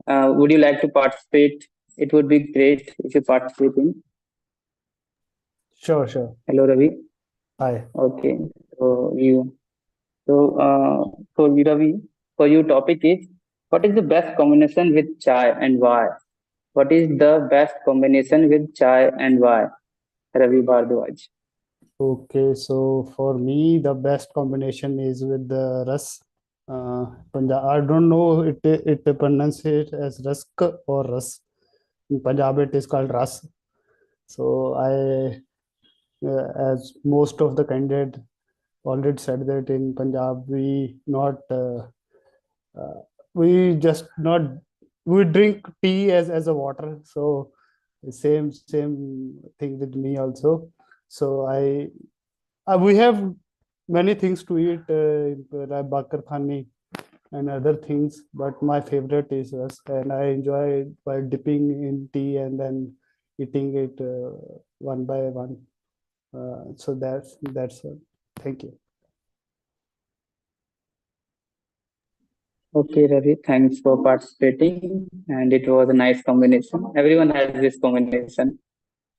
would you like to participate? It would be great if you participate in. Sure, sure. Hello, Ravi. Hi. Okay. So you. So you, Ravi, for you topic is, what is the best combination with chai and why? What is the best combination with chai and why? Ravi Bhardwaj. Okay, so for me, the best combination is with the ras. Punjab, I don't know it pronounce it as rusk or ras. In Punjab, it is called ras. So as most of the candidate already said that in Punjab uh, we just not we drink tea as a water. So same thing with me also. So we have many things to eat, like bakar khani and other things, but my favorite is ras, and I enjoy it by dipping in tea and then eating it one by one. So that's all. Thank you. Okay, Ravi, thanks for participating. And it was a nice combination. Everyone has this combination,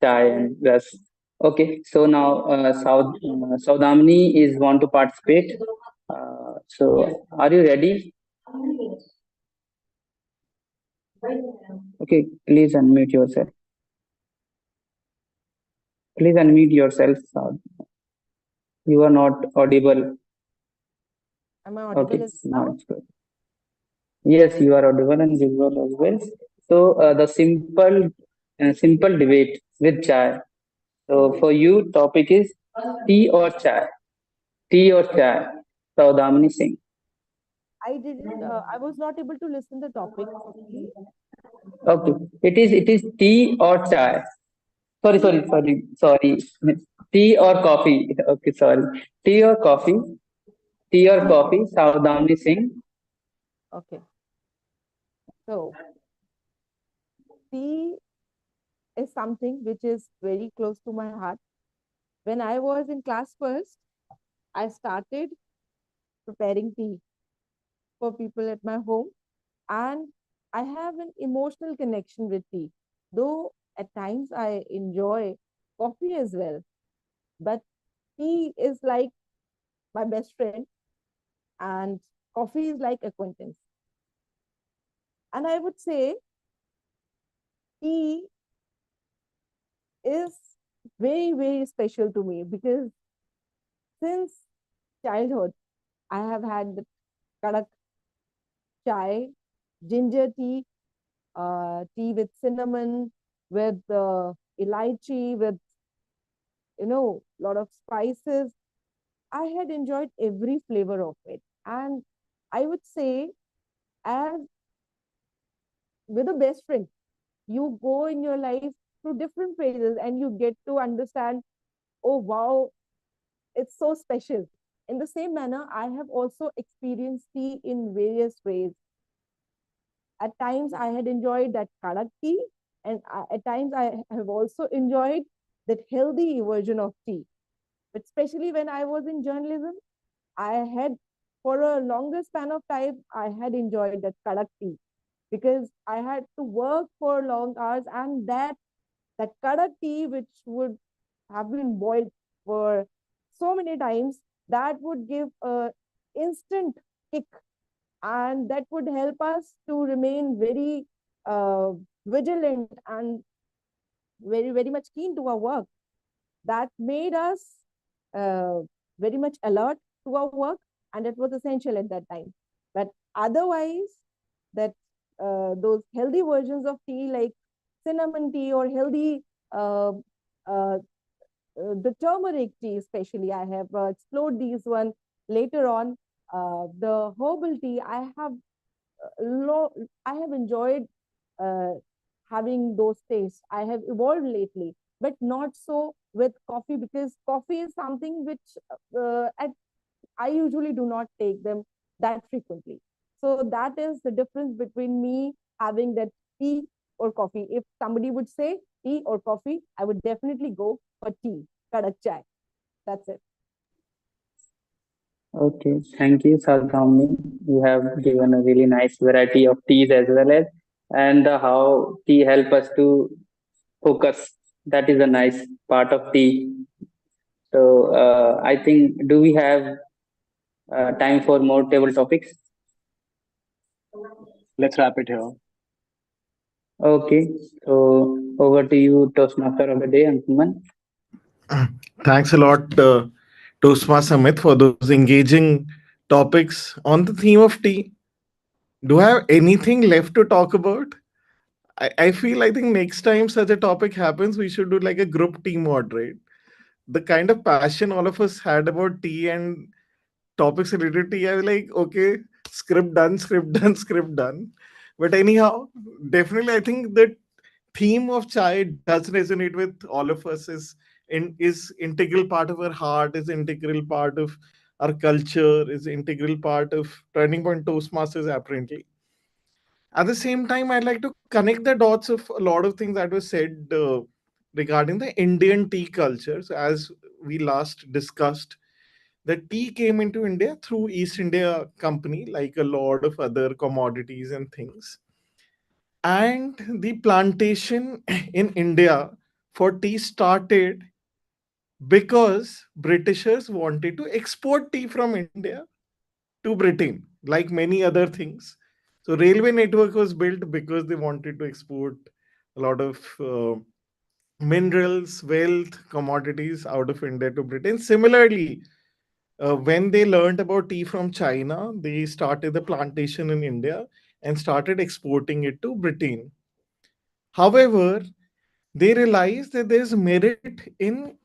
chai and ras. Okay, so now Saudamini is want to participate. So are you ready? Okay, please unmute yourself. Please unmute yourself. You are not audible. Am I audible Okay, as now well? it's good. Yes, you are audible and visual as well. So the simple debate with chai. So for you, topic is tea or chai? Tea or chai? Saudamini Singh. I was not able to listen the topic properly. Okay, it is tea or chai. Sorry. Tea or coffee? Okay, sorry. Tea or coffee? Tea or coffee? Saudamini Singh. Okay. So tea is something which is very close to my heart. When I was in class first, I started preparing tea for people at my home, and I have an emotional connection with tea. Though at times I enjoy coffee as well, but tea is like my best friend, and coffee is like acquaintance. And I would say tea is very, very special to me because since childhood, I have had the kadak chai, ginger tea, tea with cinnamon, with elaichi, with lot of spices. I had enjoyed every flavor of it, and I would say, as with a best friend, you go in your life through different phases, and you get to understand. Oh wow, it's so special. In the same manner, I have also experienced tea in various ways. At times, I had enjoyed that kadak tea, and at times, I have also enjoyed that healthy version of tea. But especially when I was in journalism, I had, for a longer span of time, I had enjoyed that kadak tea because I had to work for long hours, and that kadak tea, which would have been boiled for so many times, that would give a instant kick, and that would help us to remain very vigilant and very much keen to our work. That made us uh, very much alert to our work, and it was essential at that time. But otherwise, that those healthy versions of tea like cinnamon tea or healthy the turmeric tea, especially, I have explored these one later on. The herbal tea, I have enjoyed uh, having those tastes. I have evolved lately, but not so with coffee, because coffee is something which I usually do not take them that frequently. So that is the difference between me having that tea or coffee. If somebody would say tea or coffee, I would definitely go for tea, kadak chai. That's it. Okay, thank you, Sadhamni. You have given a really nice variety of teas as well as, and how tea help us to focus. That is a nice part of tea. So I think, do we have time for more table topics? Let's wrap it here. Okay, so over to you, Toastmaster of the day, Anshuman. Thanks a lot, Toastmaster Amit, for those engaging topics on the theme of tea. Do I have anything left to talk about? I think next time such a topic happens, we should do like a group TMoD, right? The kind of passion all of us had about tea and topics related to tea, I was like, okay, script done, script done, script done. But anyhow, definitely, I think the theme of chai does resonate with all of us. Is integral part of our heart, is integral part of our culture, is integral part of Turning Point Toastmasters apparently. At the same time, I'd like to connect the dots of a lot of things that were said regarding the Indian tea culture. So as we last discussed, the tea came into India through East India Company, like a lot of other commodities and things. And the plantation in India for tea started because Britishers wanted to export tea from India to Britain, like many other things. So railway network was built because they wanted to export a lot of minerals, wealth, commodities out of India to Britain. Similarly, when they learned about tea from China, they started the plantation in India and started exporting it to Britain. However, they realized that there's merit in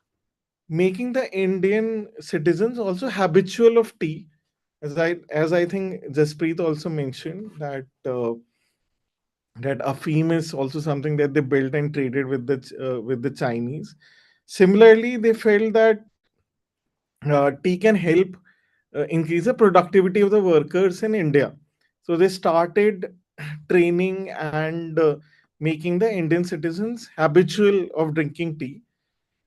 making the Indian citizens also habitual of tea, as I think Jaspreet also mentioned that afim is also something that they built and traded with the Chinese. Similarly, they felt that tea can help increase the productivity of the workers in India. So they started training and making the Indian citizens habitual of drinking tea.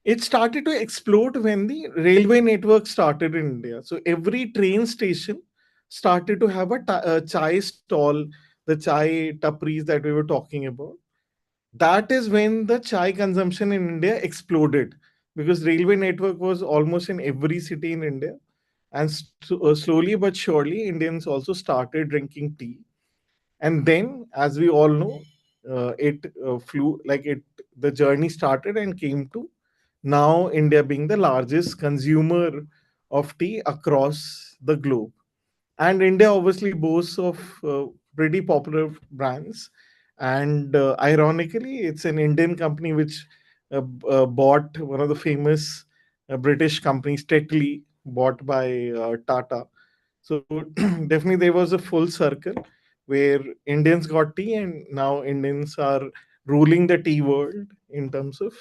It started to explode when the railway network started in India. So every train station started to have a chai stall, the chai tapris that we were talking about. That is when the chai consumption in India exploded because railway network was almost in every city in India, and slowly but surely Indians also started drinking tea. And then, as we all know, it flew like it. The journey started and came to now India being the largest consumer of tea across the globe. And India obviously boasts of pretty popular brands. And ironically, it's an Indian company which bought one of the famous British companies, Tetley, bought by Tata. So definitely there was a full circle where Indians got tea, and now Indians are ruling the tea world in terms of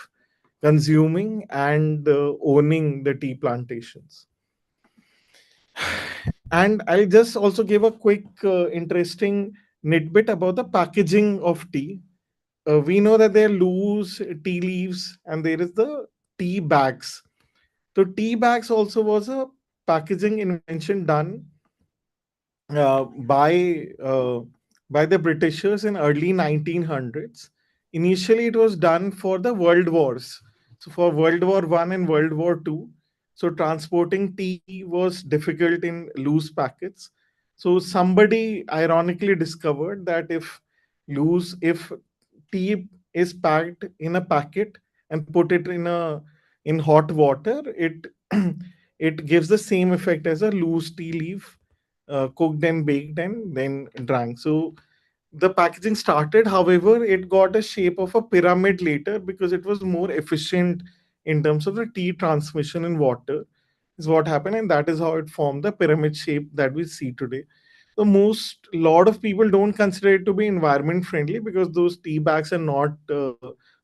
consuming and owning the tea plantations. And I'll just also give a quick, interesting nitbit about the packaging of tea. We know that there are loose tea leaves and there is the tea bags. So tea bags also was a packaging invention done uh, by uh, by the Britishers in early 1900s. Initially, it was done for the World Wars. So for World War One and World War Two, so transporting tea was difficult in loose packets. So somebody ironically discovered that if tea is packed in a packet and put it in hot water, it it gives the same effect as a loose tea leaf, cooked and baked and then drank. So the packaging started, however, it got a shape of a pyramid later because it was more efficient in terms of the tea transmission in water, is what happened, and that is how it formed the pyramid shape that we see today. So most lot of people don't consider it to be environment friendly because those tea bags are not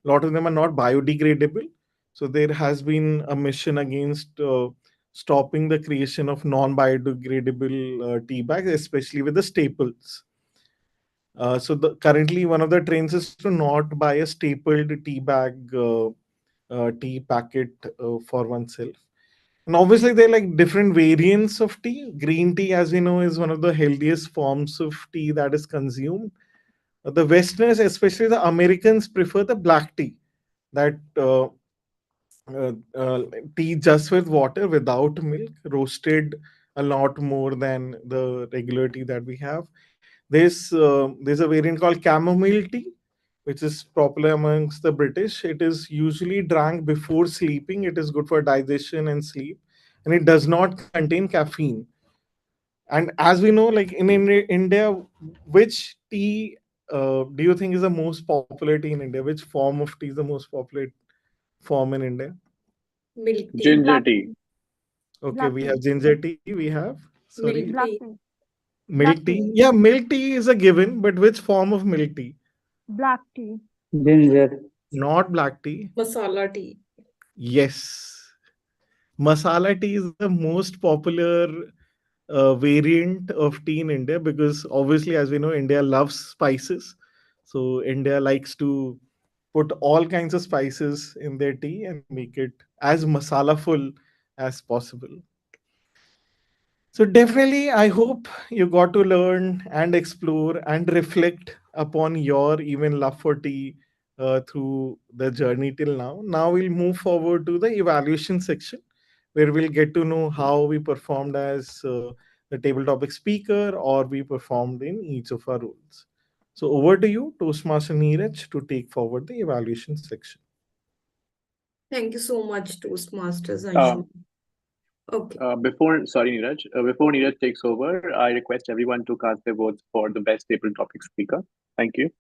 lot of them are not biodegradable. So there has been a mission against stopping the creation of non-biodegradable tea bags, especially with the staples. Currently, one of the trends is to not buy a stapled tea bag, tea packet for oneself. And obviously, there are like different variants of tea. Green tea, as we know, is one of the healthiest forms of tea that is consumed. The Westerners, especially the Americans, prefer the black tea, that uh, uh, tea just with water without milk, roasted a lot more than the regular tea that we have. There's a variant called chamomile tea, which is popular amongst the British. It is usually drank before sleeping. It is good for digestion and sleep, and it does not contain caffeine. And as we know, like India, which tea do you think is the most popular tea in India? Which form of tea is the most popular form in India? Milk tea. Ginger Black tea. tea. Okay, Black we tea. have ginger tea. We have, sorry, Milk Black tea. tea. milk Black tea. tea. Yeah, milk tea is a given, but which form of milk tea? Black tea. Ginger. Not black tea. Masala tea. Yes. Masala tea is the most popular variant of tea in India because obviously, as we know, India loves spices. So India likes to put all kinds of spices in their tea and make it as masala full as possible. So definitely, I hope you got to learn and explore and reflect upon your even love for tea through the journey till now. Now we'll move forward to the evaluation section, where we'll get to know how we performed as the table topic speaker or we performed in each of our roles. So over to you, Toastmaster Neeraj, to take forward the evaluation section. Thank you so much, Toastmasters Uh, Anshuman. Okay. Before Neeraj takes over, I request everyone to cast their votes for the best table topic speaker. Thank you.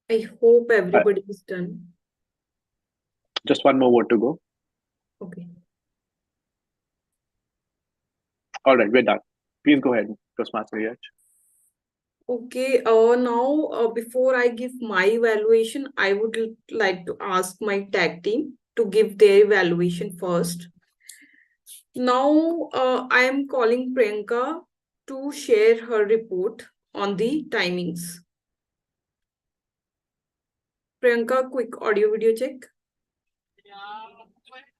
I hope Uh, everybody is done. just one more vote to go. Okay. All right, we're done. Please go ahead, Toastmaster Neeraj. Okay. Now, before I give my evaluation, I would like to ask my tag team to give their evaluation first. Now, I am calling Priyanka to share her report on the timings. Priyanka, quick audio video check.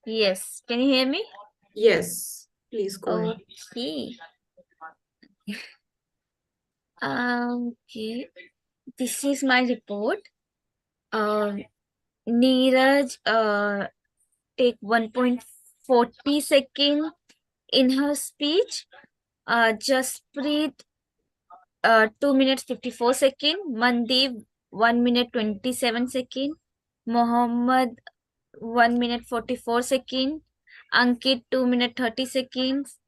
Yes. Can you hear me? Yes, please go ahead. Okay. Okay. This is my report. Neeraj take 1.40 second in her speech. Jasprit 2 minutes 54 second. Mandeep 1 minute 27 second. Mohammed 1 minute 44 second. Ankit 2 minute 30 seconds.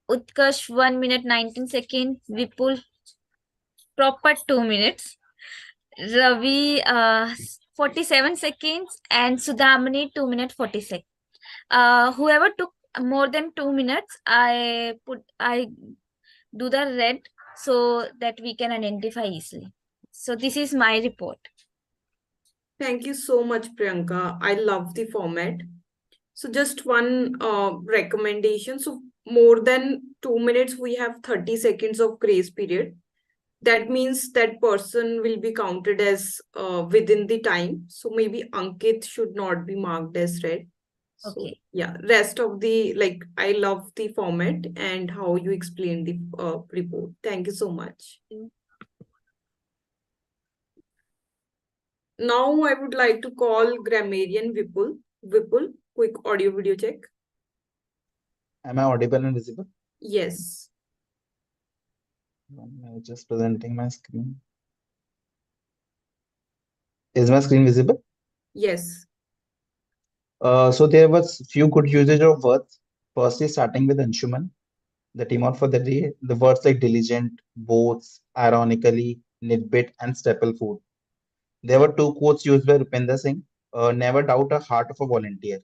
Utkarsh 1 minute 19 second. Vipul proper 2 minutes. Ravi 47 seconds and Sudhamani 2 minute 40 seconds. Whoever took more than 2 minutes, I do the red so that we can identify easily. So this is my report. Thank you so much, Priyanka. I love the format. So just one recommendation. So more than 2 minutes, we have 30 seconds of grace period. that means that person will be counted as within the time. So maybe Ankit should not be marked as red. So Okay. yeah, rest of the, like, I love the format and how you explain the report. Thank you so much. Now I would like to call grammarian Vipul. Vipul, quick audio video check. Am I audible and visible? Yes. I'm just presenting my screen. Is my screen visible? Yes. So there was few good usage of words. Firstly, starting with Anshuman, the TMoD for the day, the words like diligent, boats, ironically, nitbit, and staple food. There were two quotes used by Rupinder Singh, never doubt a heart of a volunteer.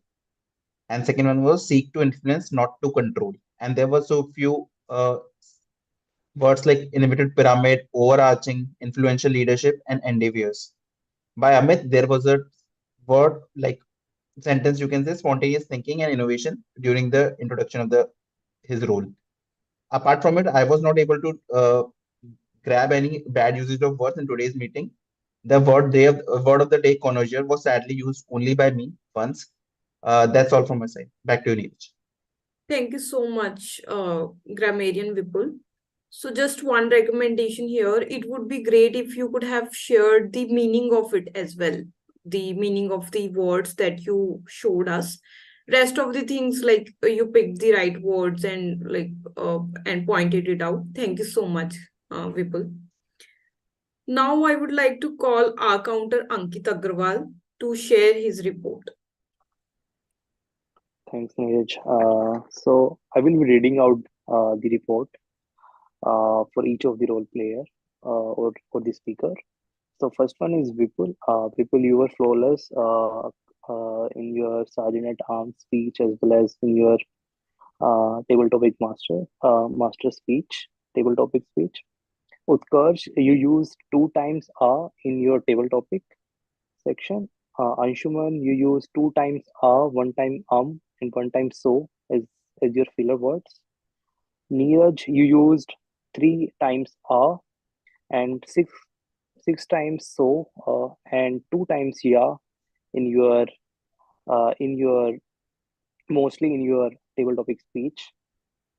And second one was seek to influence, not to control. And there were so few words like innovative pyramid, overarching, influential leadership, and endeavors. By Amit, there was a word like sentence you can say spontaneous thinking and innovation during the introduction of his role. Apart from it, I was not able to grab any bad usage of words in today's meeting. The word of the day connoisseur was sadly used only by me once. That's all from my side. Back to you, Neeraj. Thank you so much, grammarian Vipul. So just one recommendation here. It would be great if you could have shared the meaning of it as well. The meaning of the words that you showed us. Rest of the things, like you picked the right words and and pointed it out. Thank you so much, Vipul. Now I would like to call our counter Ankit Agrawal to share his report. Thanks, Neeraj. So I will be reading out the report for each of the role player or for the speaker. So first one is Vipul. Vipul, you were flawless in your Sergeant at Arms speech as well as in your table topic master speech, table topic speech. Utkarsh, you used 2 times in your table topic section. Anshuman, you used 2 times 1 time and 1 time as your filler words. Neeraj, you used 3 times and six times and 2 times yeah in your mostly in your table topic speech.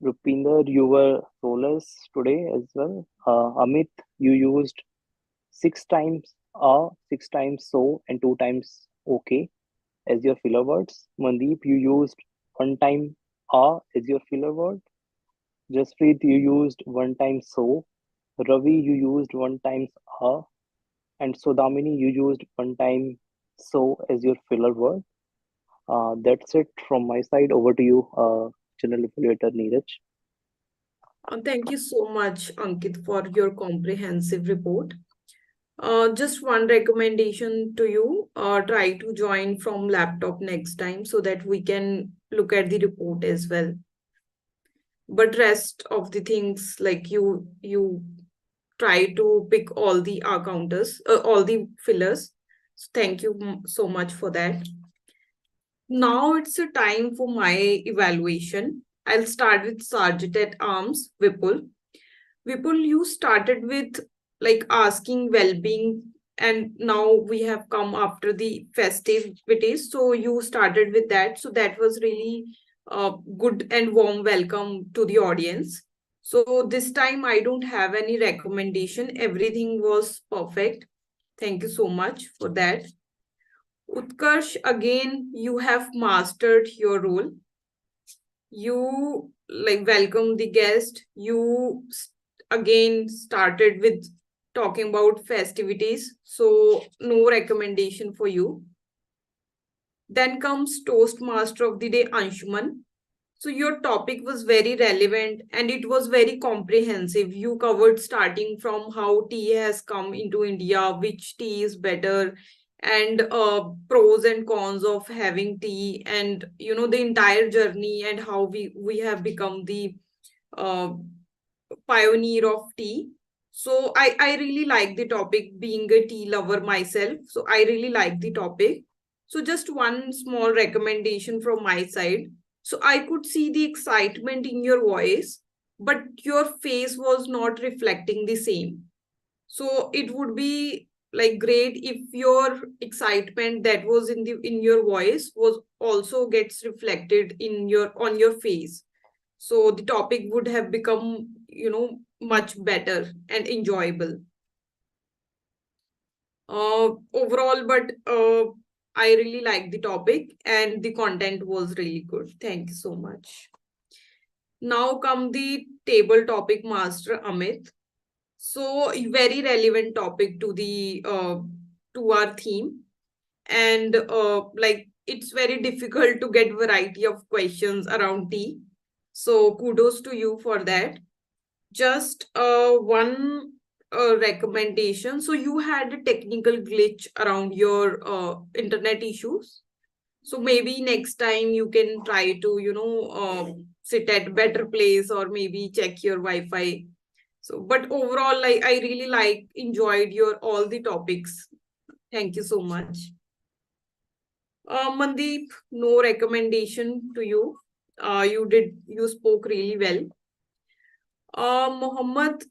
Rupinder, you were flawless today as well. Amit, you used 6 times 6 times and 2 times okay as your filler words. Mandeep, you used 1 time as your filler word. Jaspreet, you used 1 time Ravi, you used 1 time and Sodamini, you used 1 time as your filler word. That's it from my side. Over to you, General Evaluator Neeraj. Thank you so much, Ankit, for your comprehensive report. Just one recommendation to you, try to join from laptop next time so that we can look at the report as well. But rest of the things, like you try to pick all the counters, all the fillers. So thank you so much for that. Now it's a time for my evaluation. I'll start with Sergeant at Arms, Vipul. Vipul, you started with like asking well-being, and now we have come after the festivities. So you started with that. So that was really good and warm welcome to the audience. So this time I don't have any recommendation. Everything was perfect. Thank you so much for that. Utkarsh, again, you have mastered your role. You like welcome the guest. You again started with talking about festivities, so no recommendation for you. Then comes Toastmaster of the Day, Anshuman. So your topic was very relevant and it was very comprehensive. You covered starting from how tea has come into India, which tea is better, and pros and cons of having tea, and the entire journey and how we have become the uh, pioneer of tea. So I really like the topic, being a tea lover myself. So I really like the topic. So just one small recommendation from my side. So I could see the excitement in your voice, but your face was not reflecting the same. So it would be like great if your excitement that was in your voice was also gets reflected in your on your face. So the topic would have become, much better and enjoyable. Overall, but I really like the topic and the content was really good. Thank you so much. Now come the table topic master Amit. So very relevant topic to the to our theme, and like it's very difficult to get variety of questions around tea. So kudos to you for that. Just one recommendation. So you had a technical glitch around your internet issues. So maybe next time you can try to, sit at better place or maybe check your Wi-Fi. So, but overall, like I really enjoyed your all the topics. Thank you so much. Mandeep, no recommendation to you. You spoke really well. Mohammed,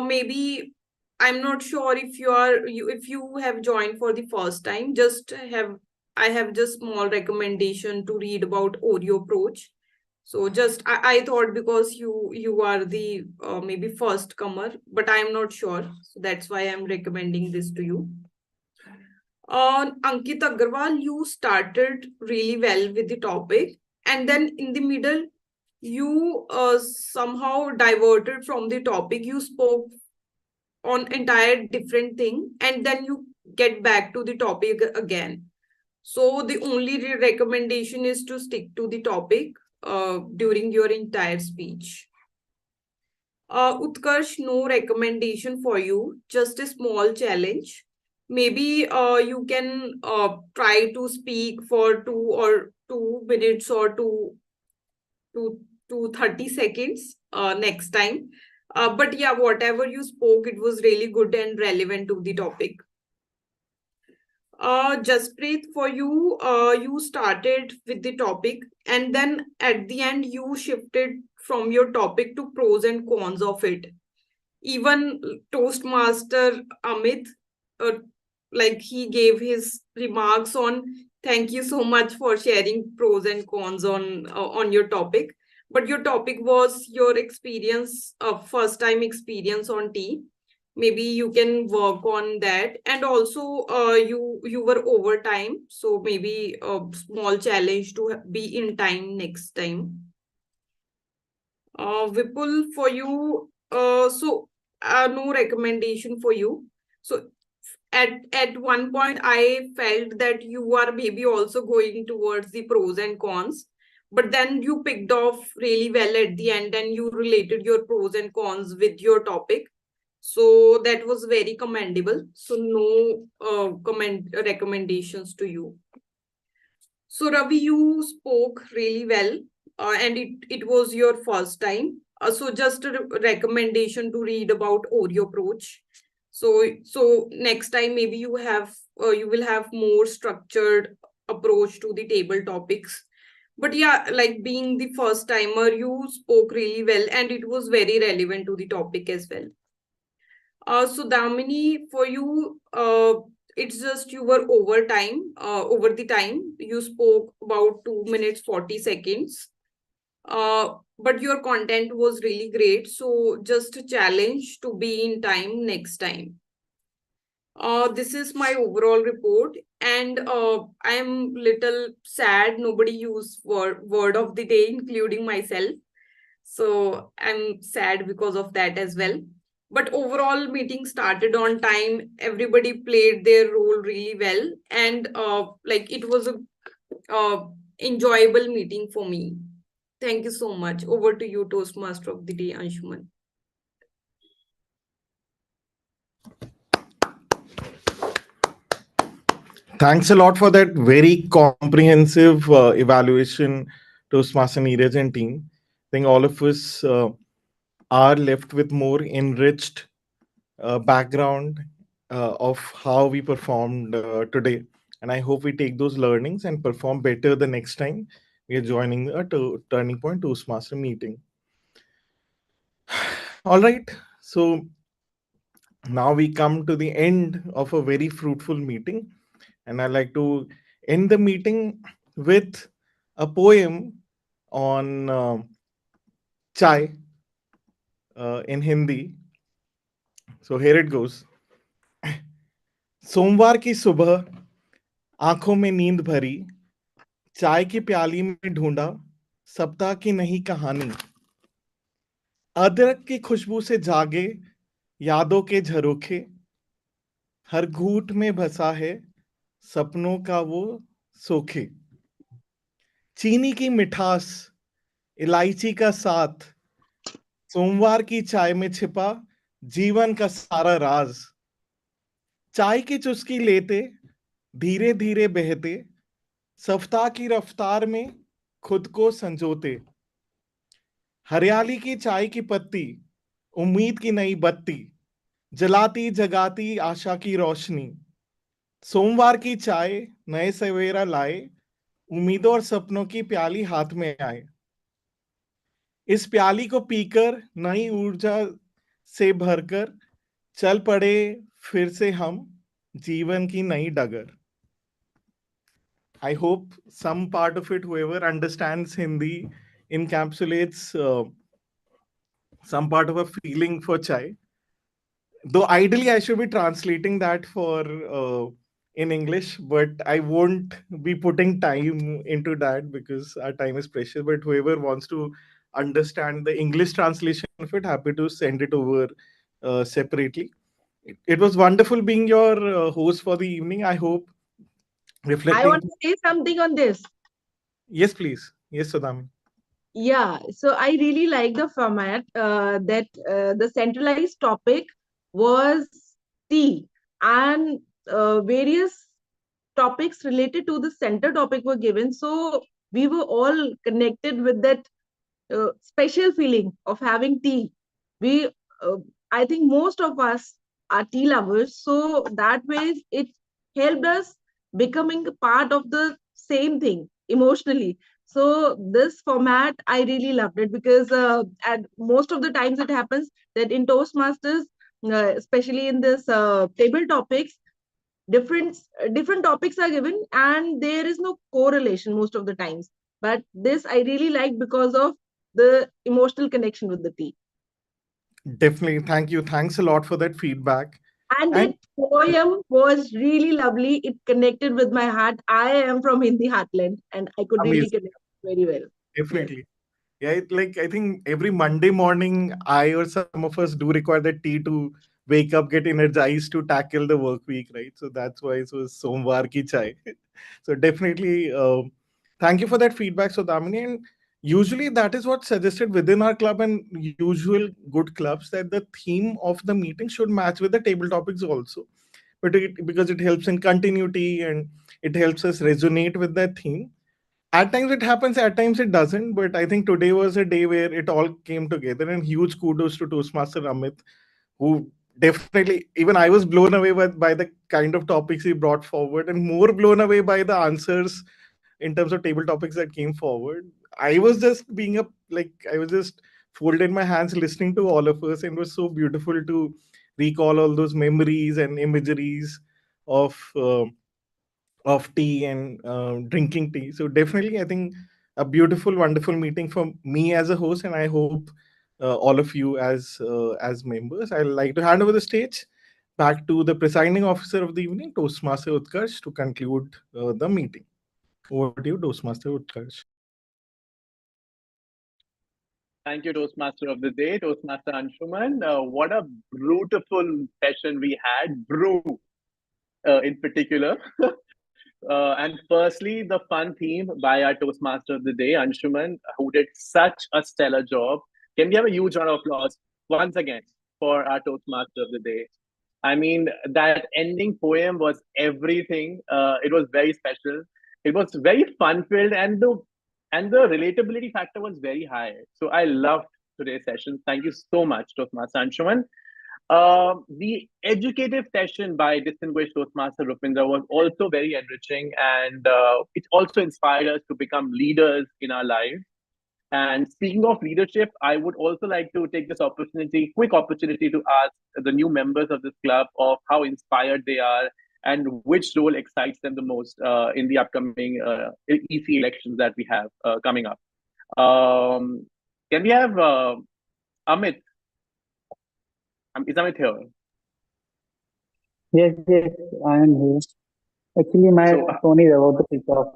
maybe I'm not sure if if you have joined for the first time. I have just small recommendation to read about Oreo approach. So just I thought because you are the maybe first comer, but I'm not sure. So that's why I'm recommending this to you. Ankit Agarwal, you started really well with the topic, and then in the middle, you somehow diverted from the topic. You spoke on entire different thing, and then you get back to the topic again. So the only recommendation is to stick to the topic during your entire speech. Utkarsh, no recommendation for you, just a small challenge. Maybe you can try to speak for 2 minutes or to, to 30 seconds next time. But yeah, whatever you spoke, it was really good and relevant to the topic. Jasprit, for you, you started with the topic and then at the end you shifted from your topic to pros and cons of it. Even Toastmaster Amit, uh, like he gave his remarks on thank you so much for sharing pros and cons on your topic. But your topic was your experience, first time experience on tea. Maybe you can work on that, and also you were over time, so maybe a small challenge to be in time next time. Vipul, for you, no recommendation for you. So at one point, I felt that you are maybe also going towards the pros and cons, but then you picked off really well at the end and you related your pros and cons with your topic. So that was very commendable. So no recommendations to you. So Ravi, you spoke really well, and it was your first time. So just a recommendation to read about Oreo approach. So next time maybe you will have more structured approach to the table topics. But yeah, like being the first timer, you spoke really well, and it was very relevant to the topic as well. So Damini, for you, it's just you were over the time. You spoke about 2 minutes, 40 seconds. But your content was really great. So just a challenge to be in time next time. This is my overall report, and I am little sad. Nobody used word of the day, including myself. So I'm sad because of that as well. But overall, meeting started on time. Everybody played their role really well, and like it was a enjoyable meeting for me. Thank you so much. Over to you, Toastmaster of the day, Anshuman. Thanks a lot for that very comprehensive evaluation, Toastmaster Neeraj and team. I think all of us are left with more enriched background of how we performed today. And I hope we take those learnings and perform better the next time we are joining a Turning Point Toastmaster meeting. All right. So Now we come to the end of a very fruitful meeting, and I like to end the meeting with a poem on chai in Hindi. So here it goes. सोमवार की सुबह आंखों में नींद भरी, चाय की प्याली में ढूंढा सप्ताह की नई कहानी। अदरक की खुशबू से जागे यादों के झरोखे, हर घूंट में बसा है सपनों का वो सोखे। चीनी की मिठास, इलायची का साथ, सोमवार की चाय में छिपा जीवन का सारा राज। चाय की चुस्की लेते, धीरे धीरे बहते, सप्ताह की रफ्तार में खुद को संजोते। हरियाली की चाय की पत्ती, उम्मीद की नई बत्ती, जलाती जगाती आशा की रोशनी। सोमवार की चाय नए सवेरा लाए, उम्मीदों और सपनों की प्याली हाथ में आए। इस प्याली को पीकर नई ऊर्जा से भरकर चल पड़े फिर से हम जीवन की नई डगर। I hope some part of it, whoever understands Hindi, encapsulates some part of a feeling for chai. Though ideally I should be translating that for in English, but I won't be putting time into that because our time is precious. But whoever wants to understand the English translation of it, happy to send it over separately. It was wonderful being your host for the evening. I hope I reflecting. want to say something on this. Yes, please. Yes, Sadami. Yeah, so I really like the format that the centralized topic was tea, and various topics related to the center topic were given. So we were all connected with that special feeling of having tea. We, I think most of us are tea lovers, so that way it helped us becoming a part of the same thing emotionally. So this format, I really loved it because at most of the times it happens that in Toastmasters, especially in this table topics, different topics are given and there is no correlation most of the times, but this I really like because of the emotional connection with the tea. Definitely. Thank you. Thanks a lot for that feedback. And And that poem was really lovely. It connected with my heart. I am from Hindi heartland and I could really amazing. connect very well. Yes. Definitely. Yeah, like I think every Monday morning, I or some of us do require that tea to wake up, get energized to tackle the work week, right? So that's why it was Somvar ki chai. So definitely, thank you for that feedback, Sodamini. And usually that is what's suggested within our club and usual good clubs that the theme of the meeting should match with the table topics also. But because it helps in continuity and it helps us resonate with that theme. At times it happens, at times it doesn't, but I think today was a day where it all came together, and huge kudos to Toastmaster Amit, who definitely, even I was blown away by the kind of topics he brought forward, and more blown away by the answers in terms of table topics that came forward. I was just being a like I was just folded my hands listening to all of us, and it was so beautiful to recall all those memories and imageries of tea and drinking tea. So definitely, I think a beautiful, wonderful meeting for me as a host, and I hope all of you as members. I'd like to hand over the stage back to the presiding officer of the evening, Toastmaster Utkarsh, to conclude the meeting. Over to you, Toastmaster Utkarsh. Thank you, Toastmaster of the Day, Toastmaster Anshuman. What a beautiful session we had, brew in particular. And firstly, the fun theme by our Toastmaster of the Day, Anshuman, who did such a stellar job. Can we have a huge round of applause once again for our Toastmaster of the Day? I mean, that ending poem was everything. It was very special. It was very fun filled, and the relatability factor was very high. So I loved today's session. Thank you so much, Toastmaster Anshuman. The educative session by distinguished Toastmaster Rupinder was also very enriching, and it also inspired us to become leaders in our lives. And speaking of leadership, I would also like to take this quick opportunity to ask the new members of this club of how inspired they are and which role excites them the most in the upcoming EC elections that we have coming up. Can we have Amit? Is Amit here? Yes, yes, I am here. Actually, my phone is about to switch off.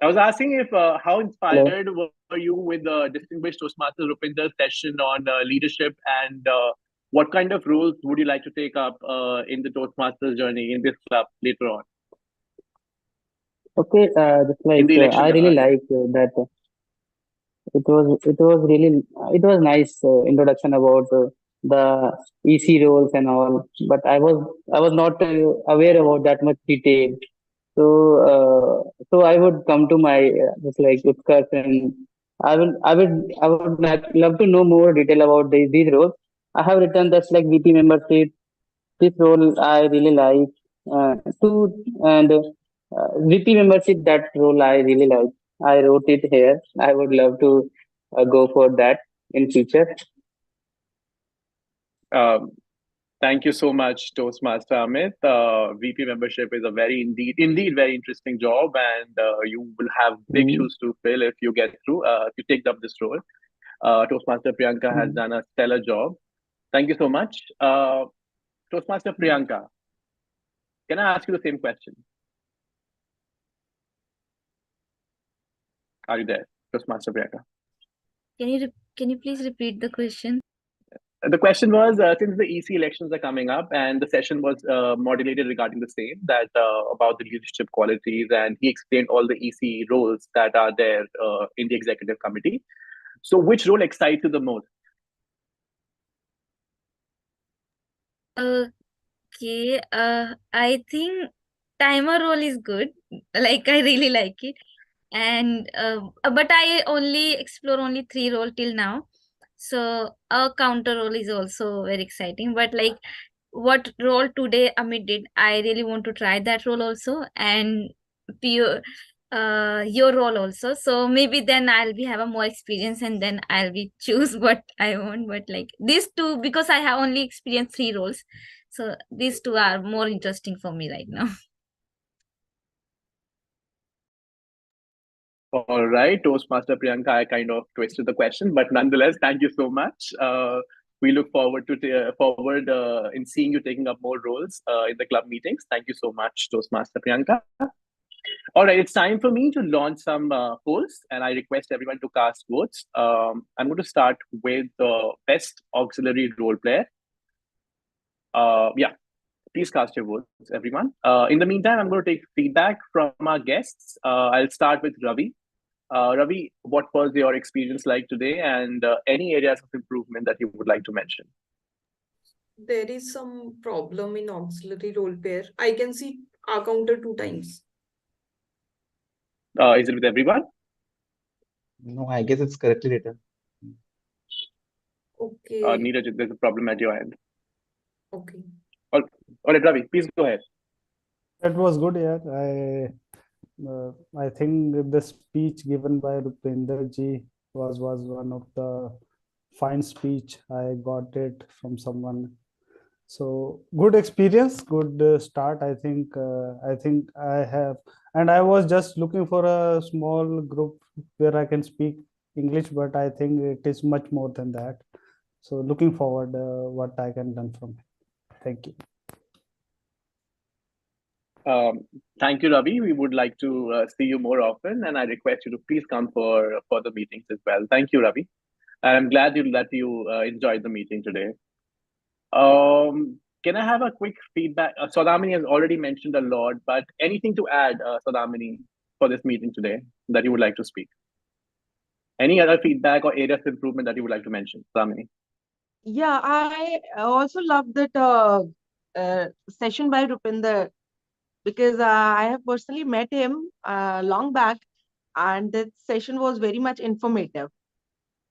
I was asking if how Hello. inspired were you with the distinguished Toastmaster Rupinder's session on leadership, and what kind of roles would you like to take up in the Toastmasters journey in this club later on Okay, just in like the election? I really like that. It was nice introduction about the EC roles and all, but I was not aware about that much detail. So so I would come to my just like Utkarsh, and I would love to know more detail about these roles. I have written that's like VP membership. This role I really like. To and VP membership, that role I really like. I wrote it here. I would love to go for that in future. Um, Thank you so much, Toastmaster Amit. VP membership is a indeed very interesting job, and you will have big shoes to fill if you get through, if you take up this role. Toastmaster Priyanka has done a stellar job. Thank you so much. Toastmaster Priyanka, can I ask you the same question? Are you there, Toastmaster Priyanka? Can you please repeat the question? The question was, since the EC elections are coming up, and the session was modulated regarding the same, that about the leadership qualities, and he explained all the EC roles that are there in the executive committee. So, which role excites you the most? Okay, I think timer role is good. Like I really like it, and but I only explore only 3 role till now. So a counter role is also very exciting. But like what role today Amit did, I really want to try that role also, and pure your role also. So maybe then I'll be have a more experience, and then I'll be choose what I want. But like these two, because I have only experienced 3 roles, so these two are more interesting for me right now. All right, Toastmaster Priyanka, I kind of twisted the question, but nonetheless, thank you so much. We look forward to in seeing you taking up more roles in the club meetings. Thank you so much, Toastmaster Priyanka. All right, it's time for me to launch some polls, and I request everyone to cast votes. I'm going to start with the best auxiliary role player. Yeah, please cast your votes, everyone. In the meantime, I'm going to take feedback from our guests. I'll start with Ravi. Ravi, what was your experience like today, and any areas of improvement that you would like to mention? There is some problem in auxiliary role pair. I can see our counter 2 times. Is it with everyone? No, I guess it's correctly written. Okay. Neeraj, there's a problem at your end. Okay. All right, Ravi, please go ahead. That was good, yeah. I think the speech given by Rupinder ji was one of the fine speech. I got it from someone. So good experience, good start. I think I have, and I was just looking for a small group where I can speak English, but I think it is much more than that. So looking forward what I can learn from it. Thank you. Thank you, Ravi. We would like to see you more often, and I request you to please come for further meetings as well. Thank you, Ravi. I'm glad that you enjoyed the meeting today. Can I have a quick feedback? Saudamini has already mentioned a lot, but anything to add, Saudamini, for this meeting today that you would like to speak? Any other feedback or areas of improvement that you would like to mention, Saudamini? Yeah, I also love that session by Rupinder because I have personally met him long back, and that session was very much informative.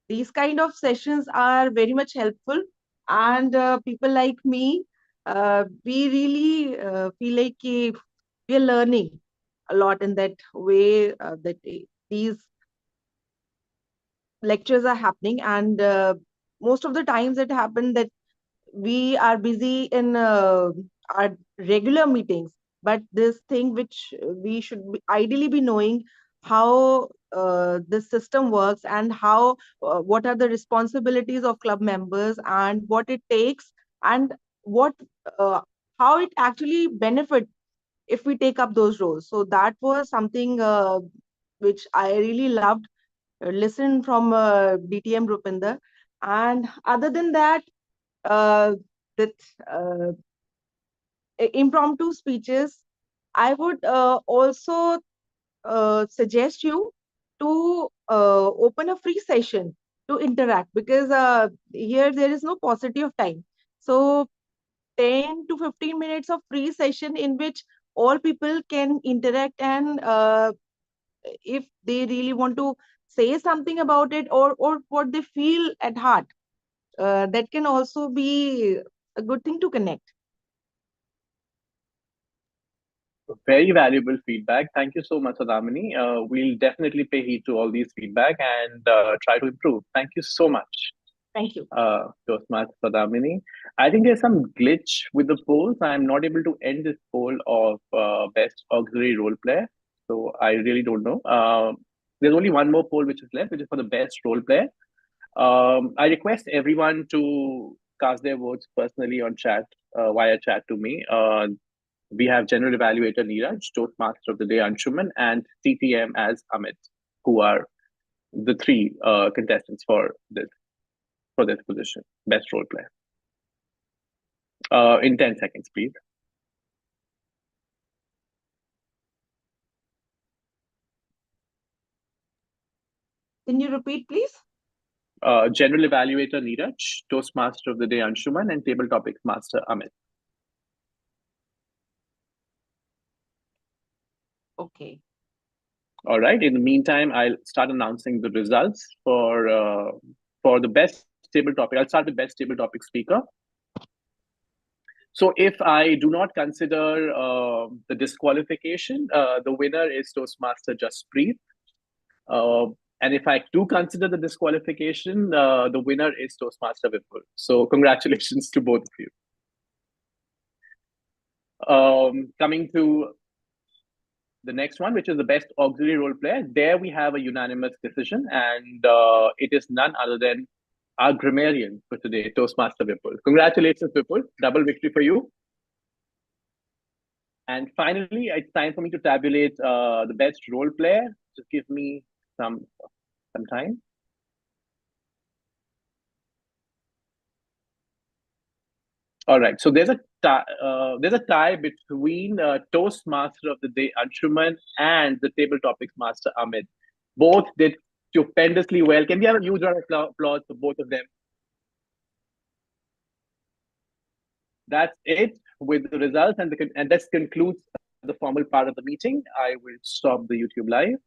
These kind of sessions are very much helpful, and people like me, we really feel like we are learning a lot in that way. These lectures are happening, and most of the times it happened that we are busy in our regular meetings, but this thing which we should ideally be knowing how this system works, and how what are the responsibilities of club members, and what it takes, and what uh, how it actually benefit if we take up those roles. So that was something which I really loved, listen from DTM Rupinder. And other than that, uh, that uh, impromptu speeches, I would also suggest you to open a free session to interact, because here there is no paucity of time. So 10 to 15 minutes of free session in which all people can interact, and if they really want to say something about it, or what they feel at heart, that can also be a good thing to connect. Very valuable feedback. Thank you so much, Sadamini. We'll definitely pay heed to all these feedback and try to improve. Thank you so much. Thank you. Toastmaster Sadamini. I think there's some glitch with the polls. I'm not able to end this poll of best auxiliary role player. So I really don't know. There's only one more poll which is left, which is for the best role player. I request everyone to cast their votes personally on chat, via chat to me. We have General Evaluator Neeraj, Toastmaster of the Day Anshuman, and TTM as Amit, who are the three contestants for this position, best role player. In 10 seconds, please. Can you repeat, please? General Evaluator Neeraj, Toastmaster of the Day Anshuman, and Table Topics Master Amit. Okay. All right. In the meantime, I'll start announcing the results for the best table topic. I'll start with best table topic speaker. So if I do not consider the disqualification, the winner is Toastmaster Jaspreet. And if I do consider the disqualification, the winner is Toastmaster Vipul. So congratulations to both of you. Coming to the next one, which is the best auxiliary role player, there we have a unanimous decision, and it is none other than our grammarian for today, Toastmaster Vipul. Congratulations, Vipul. Double victory for you. And finally, it's time for me to tabulate the best role player. Just give me some time. All right. So there's a tie between Toastmaster of the Day Anshuman and the Table Topics Master Amit. Both did stupendously well. Can we have a huge round of applause for both of them? That's it with the results, and this concludes the formal part of the meeting. I will stop the YouTube live.